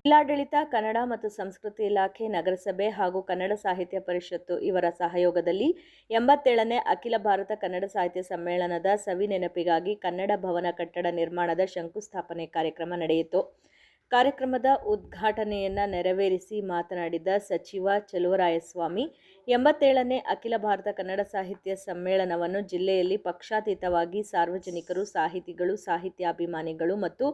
ಜಿಲ್ಲಾಡಳಿತ, ಕನ್ನಡ ಮತ್ತು ಸಂಸ್ಕೃತಿ ಇಲಾಖೆ, ನಗರಸಭೆ ಹಾಗೂ ಕನ್ನಡ ಸಾಹಿತ್ಯ ಪರಿಷತ್ತು ಇವರ ಸಹಯೋಗದಲ್ಲಿ 87ನೇ ಅಖಿಲ ಭಾರತ ಕನ್ನಡ ಸಾಹಿತ್ಯ ಸಮ್ಮೇಳನದ ಸವಿನೆನಪಿಗಾಗಿ ಕನ್ನಡ ಭವನ ಕಟ್ಟಡ ನಿರ್ಮಾಣದ ಶಂಕುಸ್ಥಾಪನೆ ಕಾರ್ಯಕ್ರಮ ನಡೆಯಿತು. ಕಾರ್ಯಕ್ರಮದ ಉದ್ಘಾಟನೆಯನ್ನ ನೆರವೇರಿಸಿ ಮಾತನಾಡಿದ ಸಚಿವ ಚಲುವರಾಯಸ್ವಾಮಿ, 87ನೇ ಅಖಿಲ ಭಾರತ ಕನ್ನಡ ಸಾಹಿತ್ಯ ಸಮ್ಮೇಳನವನ್ನು ಜಿಲ್ಲೆಯಲ್ಲಿ ಪಕ್ಷಾತೀತವಾಗಿ ಸಾರ್ವಜನಿಕರು, ಸಾಹಿತಿಗಳು, ಸಾಹಿತ್ಯಾಭಿಮಾನಿಗಳು ಮತ್ತು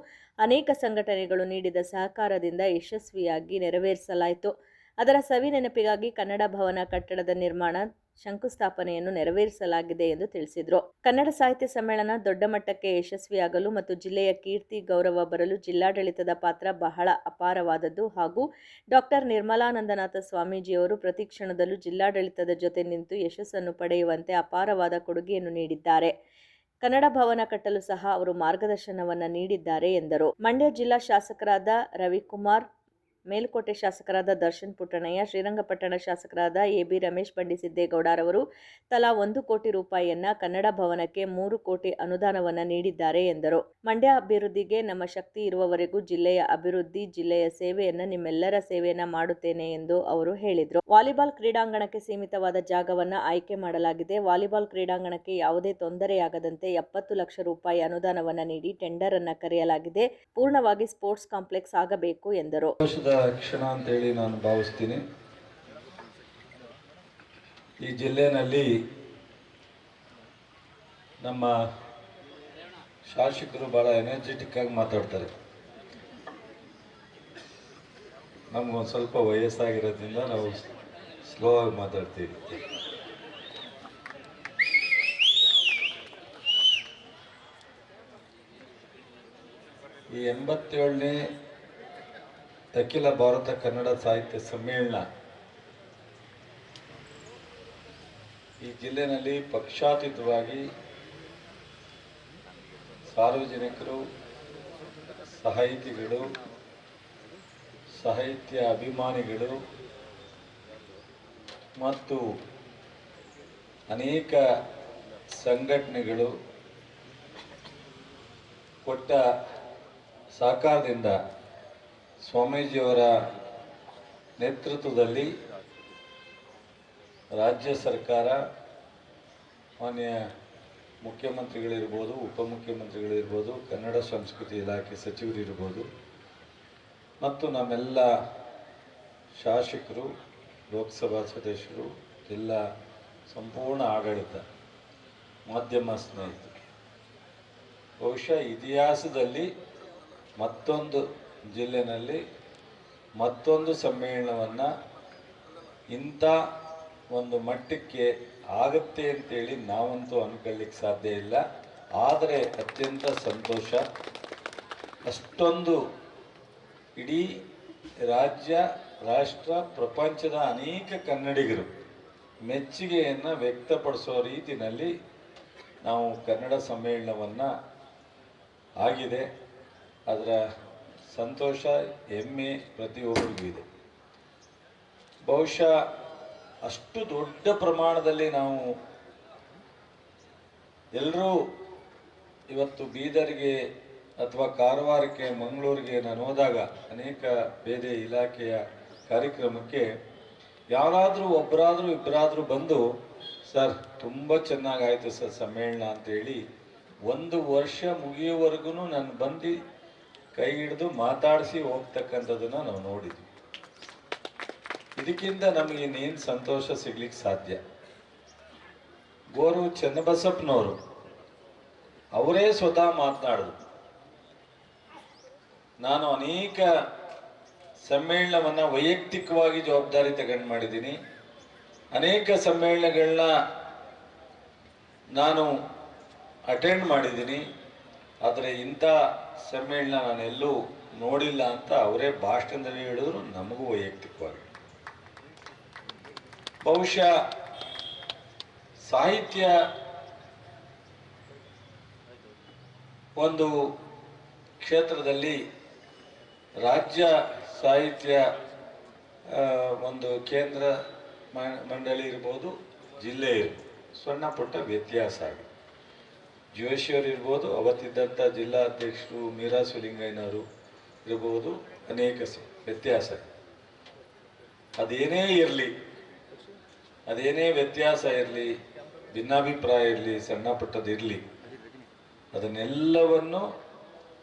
ಅನೇಕ ಸಂಘಟನೆಗಳು ನೀಡಿದ ಸಹಕಾರದಿಂದ ಯಶಸ್ವಿಯಾಗಿ ನೆರವೇರಿಸಲಾಯಿತು. ಅದರ ಸವಿನೆನಪಿಗಾಗಿ ಕನ್ನಡ ಭವನ ಕಟ್ಟಡದ ನಿರ್ಮಾಣ ಶಂಕುಸ್ಥಾಪನೆಯನ್ನು ನೆರವೇರಿಸಲಾಗಿದೆ ಎಂದು ತಿಳಿಸಿದರು. ಕನ್ನಡ ಸಾಹಿತ್ಯ ಸಮ್ಮೇಳನ ದೊಡ್ಡ ಮಟ್ಟಕ್ಕೆ ಯಶಸ್ವಿಯಾಗಲು ಮತ್ತು ಜಿಲ್ಲೆಯ ಕೀರ್ತಿ ಗೌರವ ಬರಲು ಜಿಲ್ಲಾಡಳಿತದ ಪಾತ್ರ ಬಹಳ ಅಪಾರವಾದದ್ದು ಹಾಗೂ ಡಾಕ್ಟರ್ ನಿರ್ಮಲಾನಂದನಾಥ ಸ್ವಾಮೀಜಿಯವರು ಪ್ರತಿ ಕ್ಷಣದಲ್ಲೂ ಜಿಲ್ಲಾಡಳಿತದ ಜೊತೆ ನಿಂತು ಯಶಸ್ಸನ್ನು ಪಡೆಯುವಂತೆ ಅಪಾರವಾದ ಕೊಡುಗೆಯನ್ನು ನೀಡಿದ್ದಾರೆ. ಕನ್ನಡ ಭವನ ಕಟ್ಟಲು ಸಹ ಅವರು ಮಾರ್ಗದರ್ಶನವನ್ನು ನೀಡಿದ್ದಾರೆ ಎಂದರು. ಮಂಡ್ಯ ಜಿಲ್ಲಾ ಶಾಸಕರಾದ ರವಿಕುಮಾರ್, ಮೇಲುಕೋಟೆ ಶಾಸಕರಾದ ದರ್ಶನ್ ಪುಟ್ಟಣಯ್ಯ, ಶ್ರೀರಂಗಪಟ್ಟಣ ಶಾಸಕರಾದ ಎ.ಬಿ. ರಮೇಶ್ ಬಂಡಿಸಿದ್ದೇಗೌಡರವರು ತಲಾ 1 ಕೋಟಿ ರೂಪಾಯಿಯನ್ನ ಕನ್ನಡ ಭವನಕ್ಕೆ 3 ಕೋಟಿ ಅನುದಾನವನ್ನು ನೀಡಿದ್ದಾರೆ ಎಂದರು. ಮಂಡ್ಯ ಅಭಿವೃದ್ಧಿಗೆ ನಮ್ಮ ಶಕ್ತಿ ಇರುವವರೆಗೂ ಜಿಲ್ಲೆಯ ಅಭಿವೃದ್ಧಿ, ಜಿಲ್ಲೆಯ ಸೇವೆಯನ್ನು ನಿಮ್ಮೆಲ್ಲರ ಸೇವೆಯನ್ನ ಮಾಡುತ್ತೇನೆ ಎಂದು ಅವರು ಹೇಳಿದರು. ವಾಲಿಬಾಲ್ ಕ್ರೀಡಾಂಗಣಕ್ಕೆ ಸೀಮಿತವಾದ ಜಾಗವನ್ನು ಆಯ್ಕೆ ಮಾಡಲಾಗಿದೆ. ವಾಲಿಬಾಲ್ ಕ್ರೀಡಾಂಗಣಕ್ಕೆ ಯಾವುದೇ ತೊಂದರೆಯಾಗದಂತೆ 70 ಲಕ್ಷ ರೂಪಾಯಿ ಅನುದಾನವನ್ನು ನೀಡಿ ಟೆಂಡರ್ ಅನ್ನು ಕರೆಯಲಾಗಿದೆ. ಪೂರ್ಣವಾಗಿ ಸ್ಪೋರ್ಟ್ಸ್ ಕಾಂಪ್ಲೆಕ್ಸ್ ಆಗಬೇಕು ಎಂದರು. ಕ್ಷಣ ಅಂತ ಹೇಳಿ ನಾನು ಭಾವಿಸ್ತೀನಿ. ಈ ಜಿಲ್ಲೆಯಲ್ಲಿ ನಮ್ಮ ಶಾಸಕರು ಬಹಳ ಎನರ್ಜೆಟಿಕ್ ಆಗಿ ಮಾತಾಡ್ತಾರೆ. ನಮಗೊಂದು ಸ್ವಲ್ಪ ವಯಸ್ಸಾಗಿರೋದ್ರಿಂದ ನಾವು ಸ್ಲೋ ಆಗಿ ಮಾತಾಡ್ತೀವಿ. ಈ 87ನೇ ಅಖಿಲ ಭಾರತ ಕನ್ನಡ ಸಾಹಿತ್ಯ ಸಮ್ಮೇಳನ ಈ ಜಿಲ್ಲೆಯಲ್ಲಿ ಪಕ್ಷಾತೀತವಾಗಿ ಸಾರ್ವಜನಿಕರು, ಸಾಹಿತಿಗಳು, ಸಾಹಿತ್ಯ ಅಭಿಮಾನಿಗಳು ಮತ್ತು ಅನೇಕ ಸಂಘಟನೆಗಳು ಕೊಟ್ಟ ಸಹಕಾರದಿಂದ ಸ್ವಾಮೀಜಿಯವರ ನೇತೃತ್ವದಲ್ಲಿ ರಾಜ್ಯ ಸರ್ಕಾರ, ಮಾನ್ಯ ಮುಖ್ಯಮಂತ್ರಿಗಳಿರ್ಬೋದು, ಉಪಮುಖ್ಯಮಂತ್ರಿಗಳಿರ್ಬೋದು, ಕನ್ನಡ ಸಂಸ್ಕೃತಿ ಇಲಾಖೆ ಸಚಿವರಿರ್ಬೋದು ಮತ್ತು ನಮ್ಮೆಲ್ಲ ಶಾಸಕರು, ಲೋಕಸಭಾ ಸದಸ್ಯರು, ಜಿಲ್ಲಾ ಸಂಪೂರ್ಣ ಆಡಳಿತ, ಮಾಧ್ಯಮ ಸ್ನೇಹಿತರು, ಬಹುಶಃ ಇತಿಹಾಸದಲ್ಲಿ ಮತ್ತೊಂದು ಜಿಲ್ಲೆಯಲ್ಲಿ ಮತ್ತೊಂದು ಸಮ್ಮೇಳನವನ್ನು ಇಂಥ ಒಂದು ಮಟ್ಟಕ್ಕೆ ಆಗುತ್ತೆ ಅಂತೇಳಿ ನಾವಂತೂ ಅಂದ್ಕೊಳ್ಳಿಕ್ಕೆ ಸಾಧ್ಯ ಇಲ್ಲ. ಆದರೆ ಅತ್ಯಂತ ಸಂತೋಷ. ಅಷ್ಟೊಂದು ಇಡೀ ರಾಜ್ಯ, ರಾಷ್ಟ್ರ, ಪ್ರಪಂಚದ ಅನೇಕ ಕನ್ನಡಿಗರು ಮೆಚ್ಚುಗೆಯನ್ನು ವ್ಯಕ್ತಪಡಿಸೋ ರೀತಿಯಲ್ಲಿ ನಾವು ಕನ್ನಡ ಸಮ್ಮೇಳನವನ್ನು ಆಗಿದೆ. ಅದರ ಸಂತೋಷ, ಹೆಮ್ಮೆ ಪ್ರತಿಯೊಬ್ಬರಿಗೂ ಇದೆ. ಬಹುಶಃ ಅಷ್ಟು ದೊಡ್ಡ ಪ್ರಮಾಣದಲ್ಲಿ ನಾವು ಎಲ್ಲರೂ ಇವತ್ತು ಬೀದರ್ಗೆ ಅಥವಾ ಕಾರವಾರಕ್ಕೆ, ಮಂಗಳೂರಿಗೆ ನಾನು ಹೋದಾಗ ಅನೇಕ ಬೇರೆ ಇಲಾಖೆಯ ಕಾರ್ಯಕ್ರಮಕ್ಕೆ ಯಾರಾದರೂ ಒಬ್ಬರಾದರೂ ಇಬ್ಬರಾದರೂ ಬಂದು, ಸರ್ ತುಂಬ ಚೆನ್ನಾಗಾಯಿತು ಸರ್ ಸಮ್ಮೇಳನ ಅಂತೇಳಿ 1 ವರ್ಷ ಮುಗಿಯುವವರೆಗೂ ನಾನು ಬಂದು ಕೈ ಹಿಡಿದು ಮಾತಾಡಿಸಿ ಹೋಗ್ತಕ್ಕಂಥದ್ದನ್ನು ನಾವು ನೋಡಿದ್ವಿ. ಇದಕ್ಕಿಂತ ನಮಗೆ ಇನ್ನೇನು ಸಂತೋಷ ಸಿಗ್ಲಿಕ್ಕೆ ಸಾಧ್ಯ? ಗೋರು ಚನ್ನಬಸಪ್ಪನವರು ಅವರೇ ಸ್ವತಃ ಮಾತನಾಡಿದ್ರು, ನಾನು ಅನೇಕ ಸಮ್ಮೇಳನವನ್ನು ವೈಯಕ್ತಿಕವಾಗಿ ಜವಾಬ್ದಾರಿ ತಗೊಂಡು ಮಾಡಿದ್ದೀನಿ, ಅನೇಕ ಸಮ್ಮೇಳನಗಳನ್ನ ನಾನು ಅಟೆಂಡ್ ಮಾಡಿದ್ದೀನಿ, ಆದರೆ ಇಂಥ ಸಮ್ಮೇಳನ ನಾನೆಲ್ಲೂ ನೋಡಿಲ್ಲ ಅಂತ ಅವರೇ ಭಾಷಣದಲ್ಲಿ ಹೇಳಿದ್ರು. ನಮಗೂ ವೈಯಕ್ತಿಕವಾಗಿ ಬಹುಶಃ ಸಾಹಿತ್ಯ ಒಂದು ಕ್ಷೇತ್ರದಲ್ಲಿ ರಾಜ್ಯ ಸಾಹಿತ್ಯ ಒಂದು ಕೇಂದ್ರ ಮಂಡಳಿ ಇರ್ಬೋದು, ಜಿಲ್ಲೆ ಇರ್ಬೋದು, ಸಣ್ಣ ಪುಟ್ಟ ವ್ಯತ್ಯಾಸ ಆಗಿದೆ. ಜೋಶಿಯವರು ಇರ್ಬೋದು, ಅವತ್ತಿದ್ದಂಥ ಜಿಲ್ಲಾ ಅಧ್ಯಕ್ಷರು ಮೀರಾ ಸುಲಿಂಗಯ್ಯನವರು ಇರ್ಬೋದು, ಅನೇಕ ವ್ಯತ್ಯಾಸ. ಅದೇನೇ ಇರಲಿ, ಅದೇನೇ ವ್ಯತ್ಯಾಸ ಇರಲಿ, ಭಿನ್ನಾಭಿಪ್ರಾಯ ಇರಲಿ, ಸಣ್ಣ ಪಟ್ಟದಿರಲಿ, ಅದನ್ನೆಲ್ಲವನ್ನು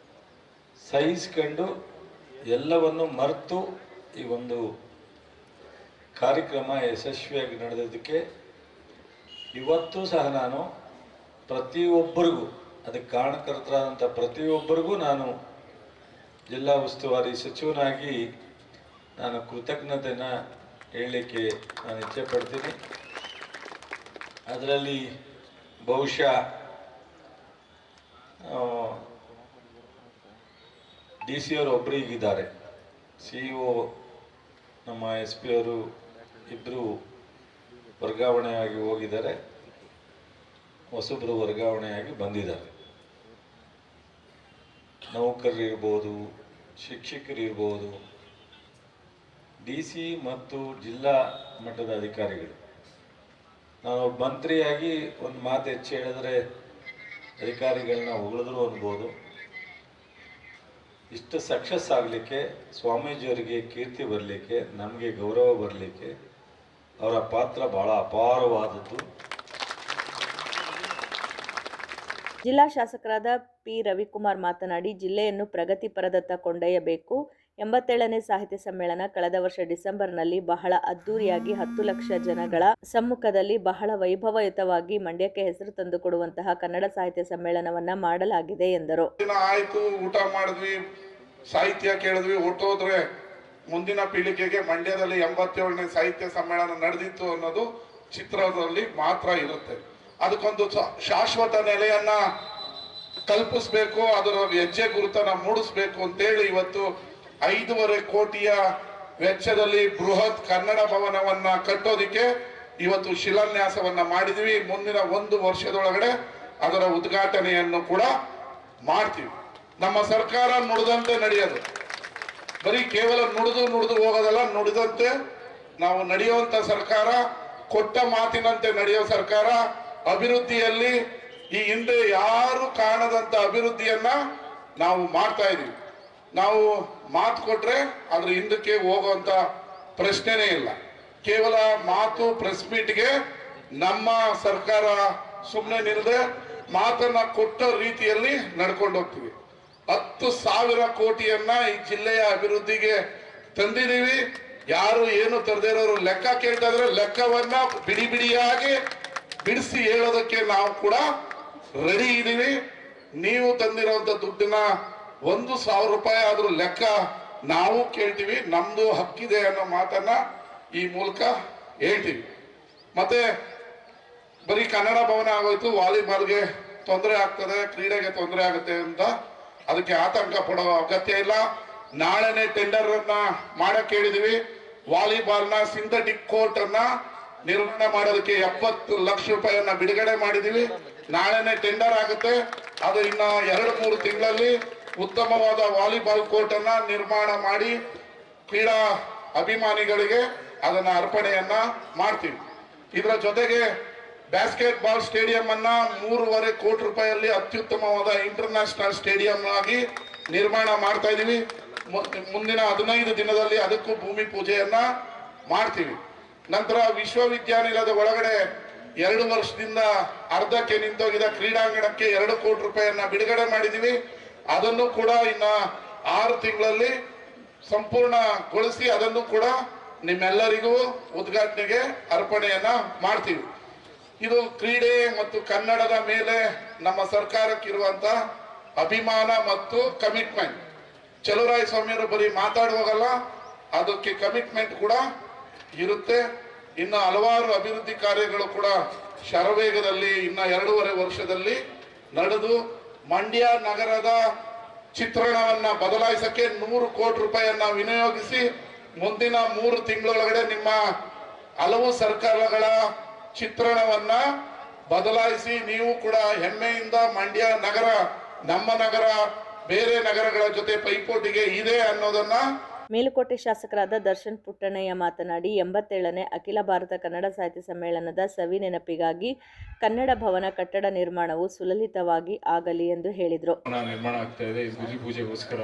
ಸಹಿಸ್ಕೊಂಡು ಎಲ್ಲವನ್ನು ಮರೆತು ಈ ಒಂದು ಕಾರ್ಯಕ್ರಮ ಯಶಸ್ವಿಯಾಗಿ ನಡೆದದಕ್ಕೆ ಇವತ್ತು ಸಹ ನಾನು ಪ್ರತಿಯೊಬ್ಬರಿಗೂ, ಅದಕ್ಕೆ ಕಾರಣಕರ್ತರಾದಂಥ ಪ್ರತಿಯೊಬ್ಬರಿಗೂ ನಾನು ಜಿಲ್ಲಾ ಉಸ್ತುವಾರಿ ಸಚಿವನಾಗಿ ನಾನು ಕೃತಜ್ಞತೆನ ಹೇಳಲಿಕ್ಕೆ ನಾನು ಇಚ್ಛೆ ಪಡ್ತೀನಿ. ಅದರಲ್ಲಿ ಬಹುಶಃ DC ಅವರು ಒಬ್ಬರಿಗಿದ್ದಾರೆ, CEO ನಮ್ಮ SP ಅವರು ಇಬ್ಬರು ವರ್ಗಾವಣೆಯಾಗಿ ಹೋಗಿದ್ದಾರೆ, ಹೊಸಬ್ರು ವರ್ಗಾವಣೆಯಾಗಿ ಬಂದಿದ್ದಾರೆ. ನೌಕರರು ಇರ್ಬೋದು, ಶಿಕ್ಷಕರು ಇರ್ಬೋದು, DC ಮತ್ತು ಜಿಲ್ಲಾ ಮಟ್ಟದ ಅಧಿಕಾರಿಗಳು. ನಾನು ಮಂತ್ರಿಯಾಗಿ ಒಂದು ಮಾತು ಹೆಚ್ಚು ಹೇಳಿದ್ರೆ ಅಧಿಕಾರಿಗಳನ್ನ ಹೊಗಳಿದ್ರು ಅನ್ಬೋದು. ಇಷ್ಟು ಸಕ್ಸಸ್ ಆಗಲಿಕ್ಕೆ, ಸ್ವಾಮೀಜಿಯವರಿಗೆ ಕೀರ್ತಿ ಬರಲಿಕ್ಕೆ, ನಮಗೆ ಗೌರವ ಬರಲಿಕ್ಕೆ ಅವರ ಪಾತ್ರ ಬಹಳ ಅಪಾರವಾದದ್ದು. ಜಿಲ್ಲಾ ಶಾಸಕರಾದ ಪಿ ರವಿಕುಮಾರ್ ಮಾತನಾಡಿ, ಜಿಲ್ಲೆಯನ್ನು ಪ್ರಗತಿಪರದತ್ತ ಕೊಂಡೊಯ್ಯಬೇಕು. 87ನೇ ಸಾಹಿತ್ಯ ಸಮ್ಮೇಳನ ಕಳೆದ ವರ್ಷ ಡಿಸೆಂಬರ್ನಲ್ಲಿ ಬಹಳ ಅದ್ದೂರಿಯಾಗಿ 10 ಲಕ್ಷ ಜನಗಳ ಸಮ್ಮುಖದಲ್ಲಿ ಬಹಳ ವೈಭವಯುತವಾಗಿ ಮಂಡ್ಯಕ್ಕೆ ಹೆಸರು ತಂದುಕೊಡುವಂತಹ ಕನ್ನಡ ಸಾಹಿತ್ಯ ಸಮ್ಮೇಳನವನ್ನ ಮಾಡಲಾಗಿದೆ ಎಂದರು. ಆಯ್ತು, ಊಟ ಮಾಡಿದ್ವಿ, ಸಾಹಿತ್ಯ ಕೇಳಿದ್ವಿ, ಹೊರಟೋದ್ರೆ ಮುಂದಿನ ಪೀಳಿಗೆಗೆ ಮಂಡ್ಯದಲ್ಲಿ 87ನೇ ಸಾಹಿತ್ಯ ಸಮ್ಮೇಳನ ನಡೆದಿತ್ತು ಅನ್ನೋದು ಚಿತ್ರದಲ್ಲಿ ಮಾತ್ರ ಇರುತ್ತೆ. ಅದಕ್ಕೊಂದು ಶಾಶ್ವತ ನೆಲೆಯನ್ನ ಕಲ್ಪಿಸ್ಬೇಕು, ಅದರ ಹೆಜ್ಜೆ ಗುರುತನ್ನ ಮೂಡಿಸ್ಬೇಕು ಅಂತೇಳಿ ಇವತ್ತು 5.5 ಕೋಟಿಯ ವೆಚ್ಚದಲ್ಲಿ ಬೃಹತ್ ಕನ್ನಡ ಭವನವನ್ನ ಕಟ್ಟೋದಿಕ್ಕೆ ಇವತ್ತು ಶಿಲಾನ್ಯಾಸವನ್ನ ಮಾಡಿದ್ವಿ. ಮುಂದಿನ 1 ವರ್ಷದೊಳಗಡೆ ಅದರ ಉದ್ಘಾಟನೆಯನ್ನು ಕೂಡ ಮಾಡ್ತೀವಿ. ನಮ್ಮ ಸರ್ಕಾರ ನುಡಿದಂತೆ ನಡೆಯೋದು, ಬರೀ ಕೇವಲ ನುಡಿದು ಹೋಗೋದಲ್ಲ, ನುಡಿದಂತೆ ನಾವು ನಡೆಯುವಂತ ಸರ್ಕಾರ, ಕೊಟ್ಟ ಮಾತಿನಂತೆ ನಡೆಯೋ ಸರ್ಕಾರ. ಅಭಿವೃದ್ಧಿಯಲ್ಲಿ ಈ ಹಿಂದೆ ಯಾರು ಕಾಣದಂತ ಅಭಿವೃದ್ಧಿಯನ್ನ ನಾವು ಮಾಡ್ತಾ ಇದೀವಿ. ನಾವು ಮಾತು ಕೊಟ್ರೆ ಅದ್ರ ಹಿಂದಕ್ಕೆ ಹೋಗುವಂತ ಪ್ರಶ್ನೆನೇ ಇಲ್ಲ. ಕೇವಲ ಮಾತು, ಪ್ರೆಸ್ ಮೀಟ್ಗೆ ನಮ್ಮ ಸರ್ಕಾರ ಸುಮ್ಮನೆ ನಿಲ್ಲದೆ ಮಾತನ್ನ ಕೊಟ್ಟ ರೀತಿಯಲ್ಲಿ ನಡ್ಕೊಂಡು ಹೋಗ್ತೀವಿ. 10,000 ಕೋಟಿಯನ್ನ ಈ ಜಿಲ್ಲೆಯ ಅಭಿವೃದ್ಧಿಗೆ ತಂದಿದ್ದೀವಿ. ಯಾರು ಏನು ತರದಿರೋರು ಲೆಕ್ಕ ಕೇಳ್ತಾ ಇದ್ರೆ ಲೆಕ್ಕವನ್ನ ಬಿಡಿಯಾಗಿ ಬಿಡಿಸಿ ಹೇಳೋದಕ್ಕೆ ನಾವು ಕೂಡ ರೆಡಿ ಇದ್ದೀವಿ. ನೀವು ತಂದಿರುವಂತ ದುಡ್ಡಿನ 1,000 ರೂಪಾಯಿ ಆದ್ರೂ ಲೆಕ್ಕ ನಾವು ಕೇಳ್ತೀವಿ, ನಮ್ದು ಹಕ್ಕಿದೆ ಅನ್ನೋ ಮಾತನ್ನ ಈ ಮೂಲಕ ಹೇಳ್ತೀವಿ. ಮತ್ತೆ ಬರೀ ಕನ್ನಡ ಭವನ ಆಗೋಯ್ತು, ವಾಲಿಬಾಲ್ಗೆ ತೊಂದರೆ ಆಗ್ತದೆ, ಕ್ರೀಡೆಗೆ ತೊಂದರೆ ಆಗುತ್ತೆ ಅಂತ ಅದಕ್ಕೆ ಆತಂಕ ಪಡೋ ಅಗತ್ಯ ಇಲ್ಲ. ನಾಳೆನೆ ಟೆಂಡರ್ ಅನ್ನ ಮಾಡಕ್ ಹೇಳಿದೀವಿ. ವಾಲಿಬಾಲ್ನ ಸಿಂಥೆಟಿಕ್ ಕೋರ್ಟ್ ಅನ್ನ ನಿರ್ಮಾಣ ಮಾಡೋದಕ್ಕೆ 70 ಲಕ್ಷ ರೂಪಾಯಿಯನ್ನ ಬಿಡುಗಡೆ ಮಾಡಿದೀವಿ. ನಾಳೆನೆ ಟೆಂಡರ್ ಆಗುತ್ತೆ. ಅದು ಇನ್ನ 2-3 ತಿಂಗಳಲ್ಲಿ ಉತ್ತಮವಾದ ವಾಲಿಬಾಲ್ ಕೋರ್ಟ್ ಅನ್ನ ನಿರ್ಮಾಣ ಮಾಡಿ ಕ್ರೀಡಾ ಅಭಿಮಾನಿಗಳಿಗೆ ಅದನ್ನ ಅರ್ಪಣೆಯನ್ನ ಮಾಡ್ತೀವಿ. ಇದರ ಜೊತೆಗೆ ಬ್ಯಾಸ್ಕೆಟ್ ಬಾಲ್ ಸ್ಟೇಡಿಯಂ ಅನ್ನ 3.5 ಕೋಟಿ ರೂಪಾಯಿಯಲ್ಲಿ ಅತ್ಯುತ್ತಮವಾದ ಇಂಟರ್ನ್ಯಾಷನಲ್ ಸ್ಟೇಡಿಯಂ ಆಗಿ ನಿರ್ಮಾಣ ಮಾಡ್ತಾ ಇದೀವಿ. ಮುಂದಿನ 15 ದಿನದಲ್ಲಿ ಅದಕ್ಕೂ ಭೂಮಿ ಪೂಜೆಯನ್ನ ಮಾಡ್ತೀವಿ. ನಂತರ ವಿಶ್ವವಿದ್ಯಾನಿಲಯದ ಒಳಗಡೆ 2 ವರ್ಷದಿಂದ ಅರ್ಧಕ್ಕೆ ನಿಂತೋಗಿದ ಕ್ರೀಡಾಂಗಣಕ್ಕೆ 2 ಕೋಟಿ ರೂಪಾಯಿಯನ್ನ ಬಿಡುಗಡೆ ಮಾಡಿದೀವಿ. ಅದನ್ನು ಕೂಡ ಇನ್ನ 6 ತಿಂಗಳಲ್ಲಿ ಸಂಪೂರ್ಣಗೊಳಿಸಿ ಅದನ್ನು ಕೂಡ ನಿಮ್ಮೆಲ್ಲರಿಗೂ ಉದ್ಘಾಟನೆಗೆ ಅರ್ಪಣೆಯನ್ನ ಮಾಡ್ತೀವಿ. ಇದು ಕ್ರೀಡೆ ಮತ್ತು ಕನ್ನಡದ ಮೇಲೆ ನಮ್ಮ ಸರ್ಕಾರಕ್ಕಿರುವಂತ ಅಭಿಮಾನ ಮತ್ತು ಕಮಿಟ್ಮೆಂಟ್. ಚಲುವರಾಯ ಸ್ವಾಮಿಯವರು ಬರೀ ಮಾತಾಡುವಾಗಲ್ಲ, ಅದಕ್ಕೆ ಕಮಿಟ್ಮೆಂಟ್ ಕೂಡ ಇರುತ್ತೆ. ಇನ್ನು ಹಲವಾರು ಅಭಿವೃದ್ಧಿ ಕಾರ್ಯಗಳು ಕೂಡ ಶರವೇಗದಲ್ಲಿ ಇನ್ನ 2.5 ವರ್ಷದಲ್ಲಿ ನಡೆದು ಮಂಡ್ಯ ನಗರದ ಚಿತ್ರಣವನ್ನ ಬದಲಾಯಿಸಕ್ಕೆ 100 ಕೋಟಿ ರೂಪಾಯಿಯನ್ನ ವಿನಿಯೋಗಿಸಿ ಮುಂದಿನ 3 ತಿಂಗಳೊಳಗಡೆ ನಿಮ್ಮ ಹಲವು ಸರ್ಕಾರಗಳ ಚಿತ್ರಣವನ್ನ ಬದಲಾಯಿಸಿ ನೀವು ಕೂಡ ಹೆಮ್ಮೆಯಿಂದ ಮಂಡ್ಯ ನಗರ ನಮ್ಮ ನಗರ ಬೇರೆ ನಗರಗಳ ಜೊತೆ ಪೈಪೋಟಿಗೆ ಇದೆ ಅನ್ನೋದನ್ನ. ಮೇಲುಕೋಟೆ ಶಾಸಕರಾದ ದರ್ಶನ್ ಪುಟ್ಟಣ್ಣಯ್ಯ ಮಾತನಾಡಿ, 87ನೇ ಅಖಿಲ ಭಾರತ ಕನ್ನಡ ಸಾಹಿತ್ಯ ಸಮ್ಮೇಳನದ ಸವಿ ನೆನಪಿಗಾಗಿ ಕನ್ನಡ ಭವನ ಕಟ್ಟಡ ನಿರ್ಮಾಣವು ಸುಲಲಿತವಾಗಿ ಆಗಲಿ ಎಂದು ಹೇಳಿದರು. ನಿರ್ಮಾಣ ಆಗ್ತಾ ಇದೆ. ಭೂಜಿ ಪೂಜೆಗೋಸ್ಕರ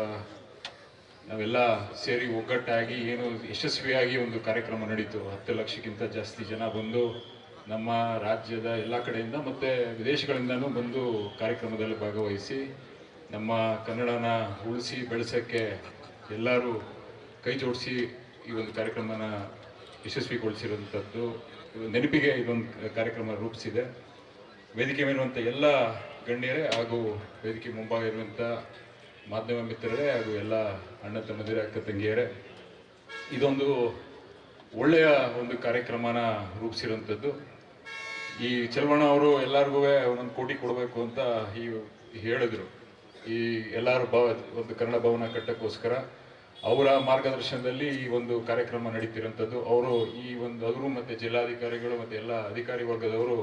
ನಾವೆಲ್ಲ ಸೇರಿ ಒಗ್ಗಟ್ಟಾಗಿ ಏನು ಯಶಸ್ವಿಯಾಗಿ ಒಂದು ಕಾರ್ಯಕ್ರಮ ನಡೀತು. 10 ಲಕ್ಷಕ್ಕಿಂತ ಜಾಸ್ತಿ ಜನ ಬಂದು ನಮ್ಮ ರಾಜ್ಯದ ಎಲ್ಲ ಕಡೆಯಿಂದ ಮತ್ತು ವಿದೇಶಗಳಿಂದನೂ ಬಂದು ಕಾರ್ಯಕ್ರಮದಲ್ಲಿ ಭಾಗವಹಿಸಿ ನಮ್ಮ ಕನ್ನಡನ ಉಳಿಸಿ ಬೆಳೆಸೋಕ್ಕೆ ಎಲ್ಲರೂ ಕೈ ಜೋಡಿಸಿ ಈ ಒಂದು ಕಾರ್ಯಕ್ರಮನ ಯಶಸ್ವಿಗೊಳಿಸಿರುವಂಥದ್ದು. ನೆನಪಿಗೆ ಇದೊಂದು ಕಾರ್ಯಕ್ರಮ ರೂಪಿಸಿದೆ. ವೇದಿಕೆ ಮೇಲಿರುವಂಥ ಎಲ್ಲ ಗಣ್ಯರೇ ಹಾಗೂ ವೇದಿಕೆ ಮುಂಭಾಗ ಇರುವಂಥ ಮಾಧ್ಯಮ ಮಿತ್ರರೇ ಹಾಗೂ ಎಲ್ಲ ಅಣ್ಣ ತಮ್ಮದಿರೇ, ಅಕ್ಕ ತಂಗಿಯರೇ, ಇದೊಂದು ಒಳ್ಳೆಯ ಒಂದು ಕಾರ್ಯಕ್ರಮನ ರೂಪಿಸಿರುವಂಥದ್ದು. ಈ ಚಲವಣ್ಣ ಅವರು ಎಲ್ಲರಿಗೂ ಒಂದೊಂದು ಕೋಟಿ ಕೊಡಬೇಕು ಅಂತ ಹೇಳಿದ್ರು. ಈ ಎಲ್ಲರೂ ಒಂದು ಕನ್ನಡ ಭವನ ಕಟ್ಟಕ್ಕೋಸ್ಕರ ಅವರ ಮಾರ್ಗದರ್ಶನದಲ್ಲಿ ಈ ಒಂದು ಕಾರ್ಯಕ್ರಮ ನಡೀತಿರೋಂಥದ್ದು. ಅವರು ಮತ್ತು ಜಿಲ್ಲಾಧಿಕಾರಿಗಳು ಮತ್ತು ಎಲ್ಲ ಅಧಿಕಾರಿ ವರ್ಗದವರು